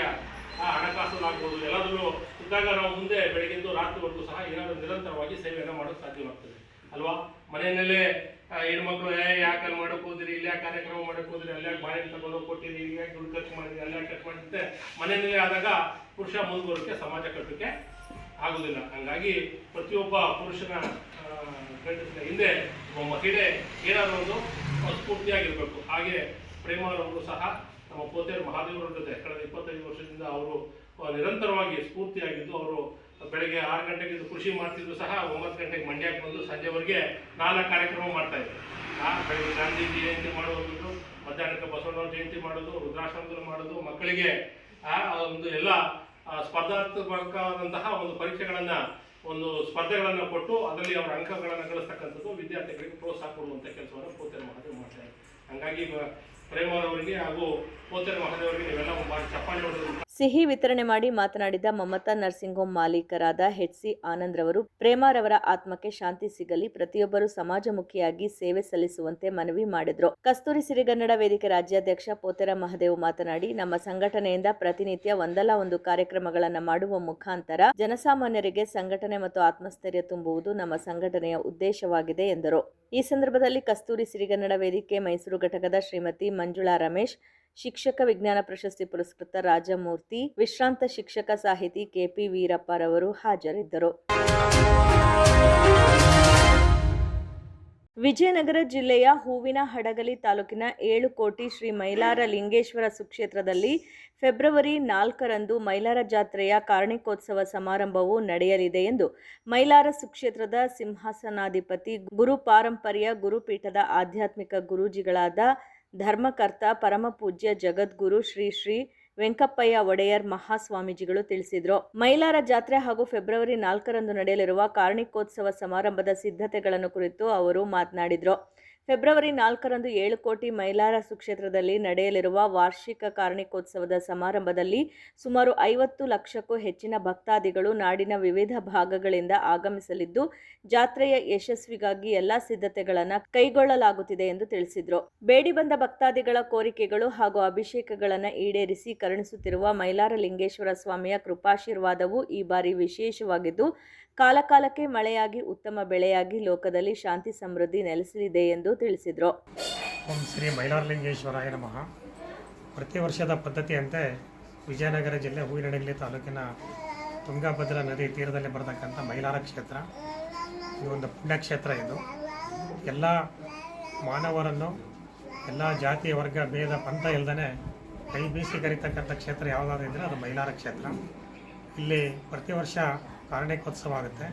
ಹಣಕಾಸಲ್ಲಾಗ್ಬೋದು ಎಲ್ಲದರಲ್ಲೂ ಇದ್ದಾಗ ನಾವು ಮುಂದೆ ಬೆಳಗ್ಗೆದ್ದು ರಾತ್ರಿವರೆಗೂ ಸಹ ಏನಾದರೂ ನಿರಂತರವಾಗಿ ಸೇವೆಯನ್ನು ಮಾಡೋಕ್ಕೆ ಸಾಧ್ಯವಾಗ್ತದೆ ಅಲ್ವಾ. ಮನೆಯಲ್ಲೇ ಹೆಣ್ಮಕ್ಳು ಯಾಕೆ ಅಲ್ಲಿ ಮಾಡೋಕೆ ಹೋದಿರಿ, ಇಲ್ಲಿ ಯಾಕೆ ಕಾರ್ಯಕ್ರಮ ಮಾಡೋಕೆ ಹೋದಿರಿ, ಅಲ್ಲಿ ಯಾಕೆ ಬಾಳೆಹಣ್ಣು ತಗೊಂಡು ಕೊಟ್ಟಿರಿ, ಇಲ್ಲಿ ಯಾಕೆ ದುಡ್ಡು ಖರ್ಚು ಮಾಡಿರಿ, ಅಲ್ಲಿ ಯಾಕೆ ಖರ್ಚು ಮಾಡಿರುತ್ತೆ. ಮನೆಯಲ್ಲೇ ಆದಾಗ ಪುರುಷ ಮುಂದುವರೋಕ್ಕೆ ಸಮಾಜ ಕಟ್ಟೋಕ್ಕೆ ಆಗೋದಿಲ್ಲ. ಹಾಗಾಗಿ ಪ್ರತಿಯೊಬ್ಬ ಪುರುಷನ ಗಂಡಸಿನ ಹಿಂದೆ ಒಬ್ಬ ಮಹಿಳೆ ಏನಾದರೂ ಒಂದು ಸ್ಫೂರ್ತಿಯಾಗಿರಬೇಕು. ಹಾಗೆ ಪ್ರೇಮಾರವರು ಸಹ ನಮ್ಮ ಪೋತೇರ ಮಹಾದೇವರ ಜೊತೆ ಕಳೆದ 25 ವರ್ಷದಿಂದ ಅವರು ನಿರಂತರವಾಗಿ ಸ್ಫೂರ್ತಿಯಾಗಿದ್ದು, ಅವರು ಬೆಳಗ್ಗೆ 6 ಗಂಟೆಗೆ ಕೃಷಿ ಮಾಡ್ತಿದ್ರು ಸಹ 9 ಗಂಟೆಗೆ ಮಂಡ್ಯಕ್ಕೆ ಬಂದು ಸಂಜೆವರೆಗೆ 4 ಕಾರ್ಯಕ್ರಮ ಮಾಡ್ತಾಯಿದ್ರು. ಬೆಳಗ್ಗೆ ಗಾಂಧೀಜಿ ಜಯಂತಿ ಮಾಡೋದು, ಮಧ್ಯಾಹ್ನಕ್ಕೆ ಬಸವಣ್ಣವ್ರ ಜಯಂತಿ ಮಾಡೋದು, ವೃದ್ಧಾಶ್ರಮದಲ್ಲಿ ಮಾಡೋದು, ಮಕ್ಕಳಿಗೆ ಒಂದು ಎಲ್ಲ ಸ್ಪರ್ಧಾತ್ಮಕವಾದಂತಹ ಒಂದು ಪರೀಕ್ಷೆಗಳನ್ನು, ಒಂದು ಸ್ಪರ್ಧೆಗಳನ್ನು ಕೊಟ್ಟು ಅದರಲ್ಲಿ ಅವರ ಅಂಕಗಳನ್ನು ಗಳಿಸ್ತಕ್ಕಂಥದ್ದು, ವಿದ್ಯಾರ್ಥಿಗಳಿಗೆ ಪ್ರೋತ್ಸಾಹ ಕೊಡುವಂಥ ಕೆಲಸವನ್ನು ಪೋತೇರ ಮಹಾದೇವ ಮಾಡ್ತಾರೆ. ಹಾಗಾಗಿ ಪ್ರೇಮಾರವರಿಗೆ ಹಾಗೂ ಪೋತೇರ ಮಹಾದೇವರಿಗೆ ನೀವೆಲ್ಲ ಒಂದು ಚಪ್ಪಾಳೆ ಹೊಡೆದು ಸಿಹಿ ವಿತರಣೆ ಮಾಡಿ ಮಾತನಾಡಿದ ಮಮತಾ ನರ್ಸಿಂಗ್ ಹೋಂ ಮಾಲೀಕರಾದ HC ಆನಂದ್ರವರು ಪ್ರೇಮಾರವರ ಆತ್ಮಕ್ಕೆ ಶಾಂತಿ ಸಿಗಲಿ, ಪ್ರತಿಯೊಬ್ಬರು ಸಮಾಜಮುಖಿಯಾಗಿ ಸೇವೆ ಸಲ್ಲಿಸುವಂತೆ ಮನವಿ ಮಾಡಿದರು. ಕಸ್ತೂರಿ ಸಿರಿಗನ್ನಡ ವೇದಿಕೆ ರಾಜ್ಯಾಧ್ಯಕ್ಷ ಪೋತೇರ ಮಹದೇವ್ ಮಾತನಾಡಿ, ನಮ್ಮ ಸಂಘಟನೆಯಿಂದ ಪ್ರತಿನಿತ್ಯ ಒಂದಲ್ಲ ಒಂದು ಕಾರ್ಯಕ್ರಮಗಳನ್ನು ಮಾಡುವ ಮುಖಾಂತರ ಜನಸಾಮಾನ್ಯರಿಗೆ ಸಂಘಟನೆ ಮತ್ತು ಆತ್ಮಸ್ಥೈರ್ಯ ತುಂಬುವುದು ನಮ್ಮ ಸಂಘಟನೆಯ ಉದ್ದೇಶವಾಗಿದೆ ಎಂದರು. ಈ ಸಂದರ್ಭದಲ್ಲಿ ಕಸ್ತೂರಿ ಸಿರಿಗನ್ನಡ ವೇದಿಕೆ ಮೈಸೂರು ಘಟಕದ ಶ್ರೀಮತಿ ಮಂಜುಳಾ ರಮೇಶ್, ಶಿಕ್ಷಕ ವಿಜ್ಞಾನ ಪ್ರಶಸ್ತಿ ಪುರಸ್ಕೃತ ರಾಜಮೂರ್ತಿ, ವಿಶ್ರಾಂತ ಶಿಕ್ಷಕ ಸಾಹಿತಿ KP ವೀರಪ್ಪರವರು ಹಾಜರಿದ್ದರು. ವಿಜಯನಗರ ಜಿಲ್ಲೆಯ ಹೂವಿನ ಹಡಗಲಿ ತಾಲೂಕಿನ 7 ಕೋಟಿ ಶ್ರೀ ಮೈಲಾರ ಲಿಂಗೇಶ್ವರ ಸುಕ್ಷೇತ್ರದಲ್ಲಿ ಫೆಬ್ರವರಿ 4ರಂದು ಮೈಲಾರ ಜಾತ್ರೆಯ ಕಾರ್ಣಿಕೋತ್ಸವ ಸಮಾರಂಭವು ನಡೆಯಲಿದೆ ಎಂದು ಮೈಲಾರ ಸುಕ್ಷೇತ್ರದ ಸಿಂಹಾಸನಾಧಿಪತಿ ಗುರು ಪಾರಂಪರ್ಯ ಗುರುಪೀಠದ ಆಧ್ಯಾತ್ಮಿಕ ಗುರೂಜಿಗಳಾದ ಧರ್ಮಕರ್ತ ಪರಮಪೂಜ್ಯ ಜಗದ್ಗುರು ಶ್ರೀ ವೆಂಕಪ್ಪಯ್ಯ ಒಡೆಯರ್ ಮಹಾಸ್ವಾಮೀಜಿಗಳು ತಿಳಿಸಿದರು. ಮೈಲಾರ ಜಾತ್ರೆ ಹಾಗೂ ಫೆಬ್ರವರಿ 4ರಂದು ನಡೆಯಲಿರುವ ಕಾರ್ಣಿಕೋತ್ಸವ ಸಮಾರಂಭದ ಸಿದ್ಧತೆಗಳನ್ನು ಕುರಿತು ಅವರು ಮಾತನಾಡಿದರು. ಫೆಬ್ರವರಿ 4ರಂದು 7 ಕೋಟಿ ಮೈಲಾರ ಸುಕ್ಷೇತ್ರದಲ್ಲಿ ನಡೆಯಲಿರುವ ವಾರ್ಷಿಕ ಕಾರ್ಣಿಕೋತ್ಸವದ ಸಮಾರಂಭದಲ್ಲಿ ಸುಮಾರು 50 ಲಕ್ಷಕ್ಕೂ ಹೆಚ್ಚಿನ ಭಕ್ತಾದಿಗಳು ನಾಡಿನ ವಿವಿಧ ಭಾಗಗಳಿಂದ ಆಗಮಿಸಲಿದ್ದು, ಜಾತ್ರೆಯ ಯಶಸ್ವಿಗಾಗಿ ಎಲ್ಲಾ ಸಿದ್ಧತೆಗಳನ್ನು ಕೈಗೊಳ್ಳಲಾಗುತ್ತಿದೆ ಎಂದು ತಿಳಿಸಿದರು. ಬೇಡಿ ಬಂದ ಭಕ್ತಾದಿಗಳ ಕೋರಿಕೆಗಳು ಹಾಗೂ ಅಭಿಷೇಕಗಳನ್ನು ಈಡೇರಿಸಿ ಕರುಣಿಸುತ್ತಿರುವ ಮೈಲಾರ ಲಿಂಗೇಶ್ವರ ಸ್ವಾಮಿಯ ಕೃಪಾಶೀರ್ವಾದವು ಈ ಬಾರಿ ವಿಶೇಷವಾಗಿದ್ದು, ಕಾಲಕಾಲಕ್ಕೆ ಮಳೆಯಾಗಿ ಉತ್ತಮ ಬೆಳೆಯಾಗಿ ಲೋಕದಲ್ಲಿ ಶಾಂತಿ ಸಮೃದ್ಧಿ ನೆಲೆಸಲಿದೆ ಎಂದು ತಿಳಿಸಿದರು. ಓಂ ಶ್ರೀ ಮೈಲಾರಲಿಂಗೇಶ್ವರಾಯ ನಮಃ. ಪ್ರತಿ ವರ್ಷದ ಪದ್ಧತಿಯಂತೆ ವಿಜಯನಗರ ಜಿಲ್ಲೆ ಹೂವಿನಹಡಗಲಿ ತಾಲೂಕಿನ ತುಂಗಭದ್ರಾ ನದಿ ತೀರದಲ್ಲಿ ಬರತಕ್ಕಂಥ ಮೈಲಾರ ಕ್ಷೇತ್ರ ಈ ಒಂದು ಪುಣ್ಯಕ್ಷೇತ್ರ. ಇದು ಎಲ್ಲ ಮಾನವರನ್ನು, ಎಲ್ಲ ಜಾತಿ ವರ್ಗ ಭೇದ ಪಂಥ ಇಲ್ಲದೇ ಕೈ ಬೀಸಿ ಕರೀತಕ್ಕಂಥ ಕ್ಷೇತ್ರ ಯಾವುದಾದ್ರು ಇದ್ದರೆ ಅದು ಮೈಲಾರ ಕ್ಷೇತ್ರ. ಇಲ್ಲಿ ಪ್ರತಿ ವರ್ಷ ಕಾರ್ಣಿಕೋತ್ಸವ ಆಗುತ್ತೆ.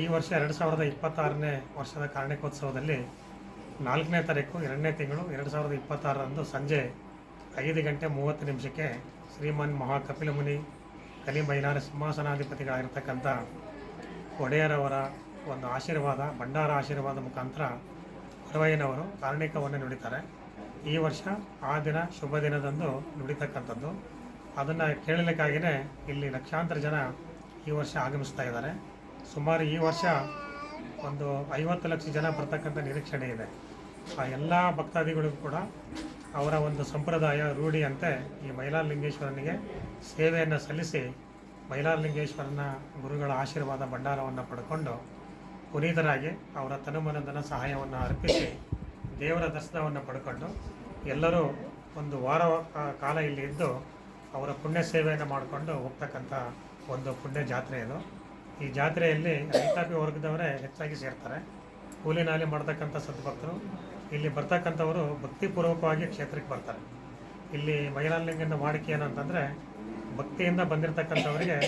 ಈ ವರ್ಷ 2026ನೇ ವರ್ಷದ ಕಾರ್ಣಿಕೋತ್ಸವದಲ್ಲಿ 4ನೇ ತಾರೀಕು 2ನೇ ತಿಂಗಳು 2026ರಂದು ಸಂಜೆ 5:30 ಶ್ರೀಮನ್ ಮಹಾಕಪಿಲ ಮುನಿ ಕಲಿ ಮೈಲಾರ ಸಿಂಹಾಸನಾಧಿಪತಿಗಳಾಗಿರ್ತಕ್ಕಂಥ ಒಡೆಯರವರ ಒಂದು ಆಶೀರ್ವಾದ, ಭಂಡಾರ ಆಶೀರ್ವಾದ ಮುಖಾಂತರ ಹೊರವಯ್ಯನವರು ಕಾರ್ಣಿಕವನ್ನು ನುಡಿತಾರೆ. ಈ ವರ್ಷ ಆ ದಿನ ಶುಭ ದಿನದಂದು ನುಡಿತಕ್ಕಂಥದ್ದು. ಅದನ್ನು ಕೇಳಲಿಕ್ಕಾಗಿಯೇ ಇಲ್ಲಿ ಲಕ್ಷಾಂತರ ಜನ ಈ ವರ್ಷ ಆಗಮಿಸ್ತಾ ಇದ್ದಾರೆ. ಸುಮಾರು ಈ ವರ್ಷ ಒಂದು 50 ಲಕ್ಷ ಜನ ಬರ್ತಕ್ಕಂಥ ನಿರೀಕ್ಷಣೆ ಇದೆ. ಆ ಎಲ್ಲ ಭಕ್ತಾದಿಗಳಿಗೂ ಕೂಡ ಅವರ ಒಂದು ಸಂಪ್ರದಾಯ ರೂಢಿಯಂತೆ ಈ ಮೈಲಾರಲಿಂಗೇಶ್ವರನಿಗೆ ಸೇವೆಯನ್ನು ಸಲ್ಲಿಸಿ ಮೈಲಾರಲಿಂಗೇಶ್ವರನ ಗುರುಗಳ ಆಶೀರ್ವಾದ ಭಂಡಾರವನ್ನು ಪಡ್ಕೊಂಡು ಪುನೀತರಾಗಿ ಅವರ ತನುಮನಧನ ಸಹಾಯವನ್ನು ಅರ್ಪಿಸಿ ದೇವರ ದರ್ಶನವನ್ನು ಪಡ್ಕೊಂಡು ಎಲ್ಲರೂ ಒಂದು ವಾರ ಕಾಲ ಇಲ್ಲಿ ಇದ್ದು ಅವರ ಪುಣ್ಯ ಸೇವೆಯನ್ನು ಮಾಡಿಕೊಂಡು ಹೋಗ್ತಕ್ಕಂಥ ಒಂದು ಪುಣ್ಯ ಜಾತ್ರೆ ಇದು. ಈ ಜಾತ್ರೆಯಲ್ಲಿ ರೈತಾಪಿ ವರ್ಗದವರೇ ಹೆಚ್ಚಾಗಿ ಸೇರ್ತಾರೆ. ಕೂಲಿ ನಾಲಿ ಮಾಡ್ತಕ್ಕಂಥ ಸದ್ಭಕ್ತರು ಇಲ್ಲಿ ಬರ್ತಕ್ಕಂಥವರು ಭಕ್ತಿಪೂರ್ವಕವಾಗಿ ಕ್ಷೇತ್ರಕ್ಕೆ ಬರ್ತಾರೆ. ಇಲ್ಲಿ ಮೈಲಾರಲಿಂಗನ ವಾಡಿಕೆ ಏನಂತಂದರೆ, ಭಕ್ತಿಯಿಂದ ಬಂದಿರತಕ್ಕಂಥವರಿಗೆ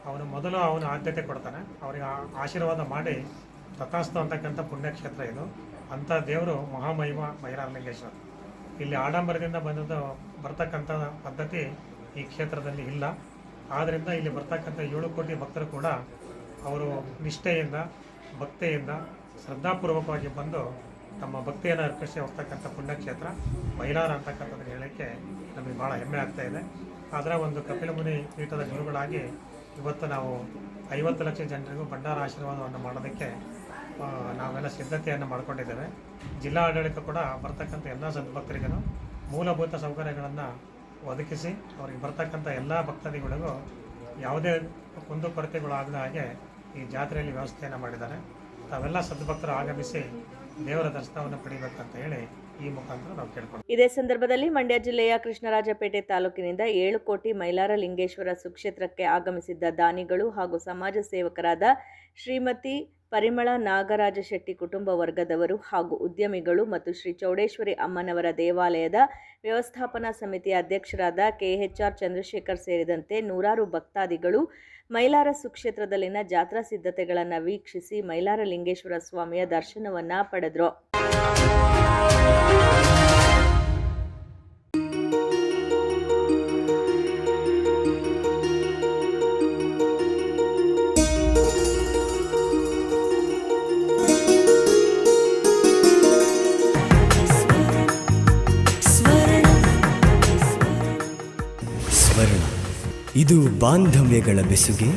ಅವನು ಆದ್ಯತೆ ಕೊಡ್ತಾನೆ. ಅವರಿಗೆ ಆಶೀರ್ವಾದ ಮಾಡಿ ತಥಾಸ್ತು ಅಂತಕ್ಕಂಥ ಪುಣ್ಯಕ್ಷೇತ್ರ ಇದು. ಅಂಥ ದೇವರು ಮಹಾಮಹಿಮ ಮೈಲಾರಲಿಂಗೇಶ್ವರ. ಇಲ್ಲಿ ಆಡಂಬರದಿಂದ ಬರ್ತಕ್ಕಂಥ ಪದ್ಧತಿ ಈ ಕ್ಷೇತ್ರದಲ್ಲಿ ಇಲ್ಲ. ಆದ್ದರಿಂದ ಇಲ್ಲಿ ಬರ್ತಕ್ಕಂಥ 7 ಕೋಟಿ ಭಕ್ತರು ಕೂಡ ಅವರು ನಿಷ್ಠೆಯಿಂದ, ಭಕ್ತಿಯಿಂದ, ಶ್ರದ್ಧಾಪೂರ್ವಕವಾಗಿ ಬಂದು ತಮ್ಮ ಭಕ್ತಿಯನ್ನು ಅರ್ಪಿಸಿ ಹೋಗ್ತಕ್ಕಂಥ ಪುಣ್ಯಕ್ಷೇತ್ರ ಮೈಲಾರ ಅಂತಕ್ಕಂಥದ್ದನ್ನು ಹೇಳೋಕ್ಕೆ ನಮಗೆ ಭಾಳ ಹೆಮ್ಮೆ ಆಗ್ತಾ ಇದೆ. ಅದರ ಒಂದು ಕಪಿಲ ಮುನಿ ಪೀಠದ ಗುರುಗಳಾಗಿ ಇವತ್ತು ನಾವು 50 ಲಕ್ಷ ಜನರಿಗೂ ಭಂಡಾರ ಆಶೀರ್ವಾದವನ್ನು ಮಾಡೋದಕ್ಕೆ ನಾವೆಲ್ಲ ಸಿದ್ಧತೆಯನ್ನು ಮಾಡಿಕೊಂಡಿದ್ದೇವೆ. ಜಿಲ್ಲಾ ಆಡಳಿತ ಕೂಡ ಬರ್ತಕ್ಕಂಥ ಎಲ್ಲ ಸದ್ಭಕ್ತರಿಗೂ ಮೂಲಭೂತ ಸೌಕರ್ಯಗಳನ್ನು ಒದಗಿಸಿ ಅವರಿಗೆ ಬರ್ತಕ್ಕಂಥ ಎಲ್ಲ ಭಕ್ತಾದಿಗಳಿಗೂ ಯಾವುದೇ ಕುಂದುಕೊರತೆಗಳಾಗದ ಹಾಗೆ ಈ ಜಾತ್ರೆಯಲ್ಲಿ ವ್ಯವಸ್ಥೆಯನ್ನು ಮಾಡಿದ್ದಾರೆ. ತಾವೆಲ್ಲ ಸದ್ಭಕ್ತರು ಆಗಮಿಸಿ ದೇವರ ದರ್ಶನವನ್ನು ಪಡಿಬೇಕಂತ ಹೇಳಿ ಈ ಮುಖಾಂತರ ನಾವು ಕೇಳ್ಕೊಂಡು. ಇದೇ ಸಂದರ್ಭದಲ್ಲಿ ಮಂಡ್ಯ ಜಿಲ್ಲೆಯ ಕೃಷ್ಣರಾಜಪೇಟೆ ತಾಲೂಕಿನಿಂದ 7 ಕೋಟಿ ಮೈಲಾರಲಿಂಗೇಶ್ವರ ಸುಕ್ಷೇತ್ರಕ್ಕೆ ಆಗಮಿಸಿದ್ದ ದಾನಿಗಳು ಹಾಗೂ ಸಮಾಜ ಸೇವಕರಾದ ಶ್ರೀಮತಿ ಪರಿಮಳ ನಾಗರಾಜ ಶೆಟ್ಟಿ ಕುಟುಂಬ ವರ್ಗದವರು ಹಾಗೂ ಉದ್ಯಮಿಗಳು ಮತ್ತು ಶ್ರೀ ಚೌಡೇಶ್ವರಿ ಅಮ್ಮನವರ ದೇವಾಲಯದ ವ್ಯವಸ್ಥಾಪನಾ ಸಮಿತಿಯ ಅಧ್ಯಕ್ಷರಾದ KHR ಚಂದ್ರಶೇಖರ್ ಸೇರಿದಂತೆ ನೂರಾರು ಭಕ್ತಾದಿಗಳು ಮೈಲಾರ ಸುಕ್ಷೇತ್ರದಲ್ಲಿನ ಜಾತ್ರಾ ಸಿದ್ಧತೆಗಳನ್ನು ವೀಕ್ಷಿಸಿ ಮೈಲಾರಲಿಂಗೇಶ್ವರ ಸ್ವಾಮಿಯ ದರ್ಶನವನ್ನು ಪಡೆದರು. ಇದು ಬಾಂಧವ್ಯಗಳ ಬೆಸುಗೆ,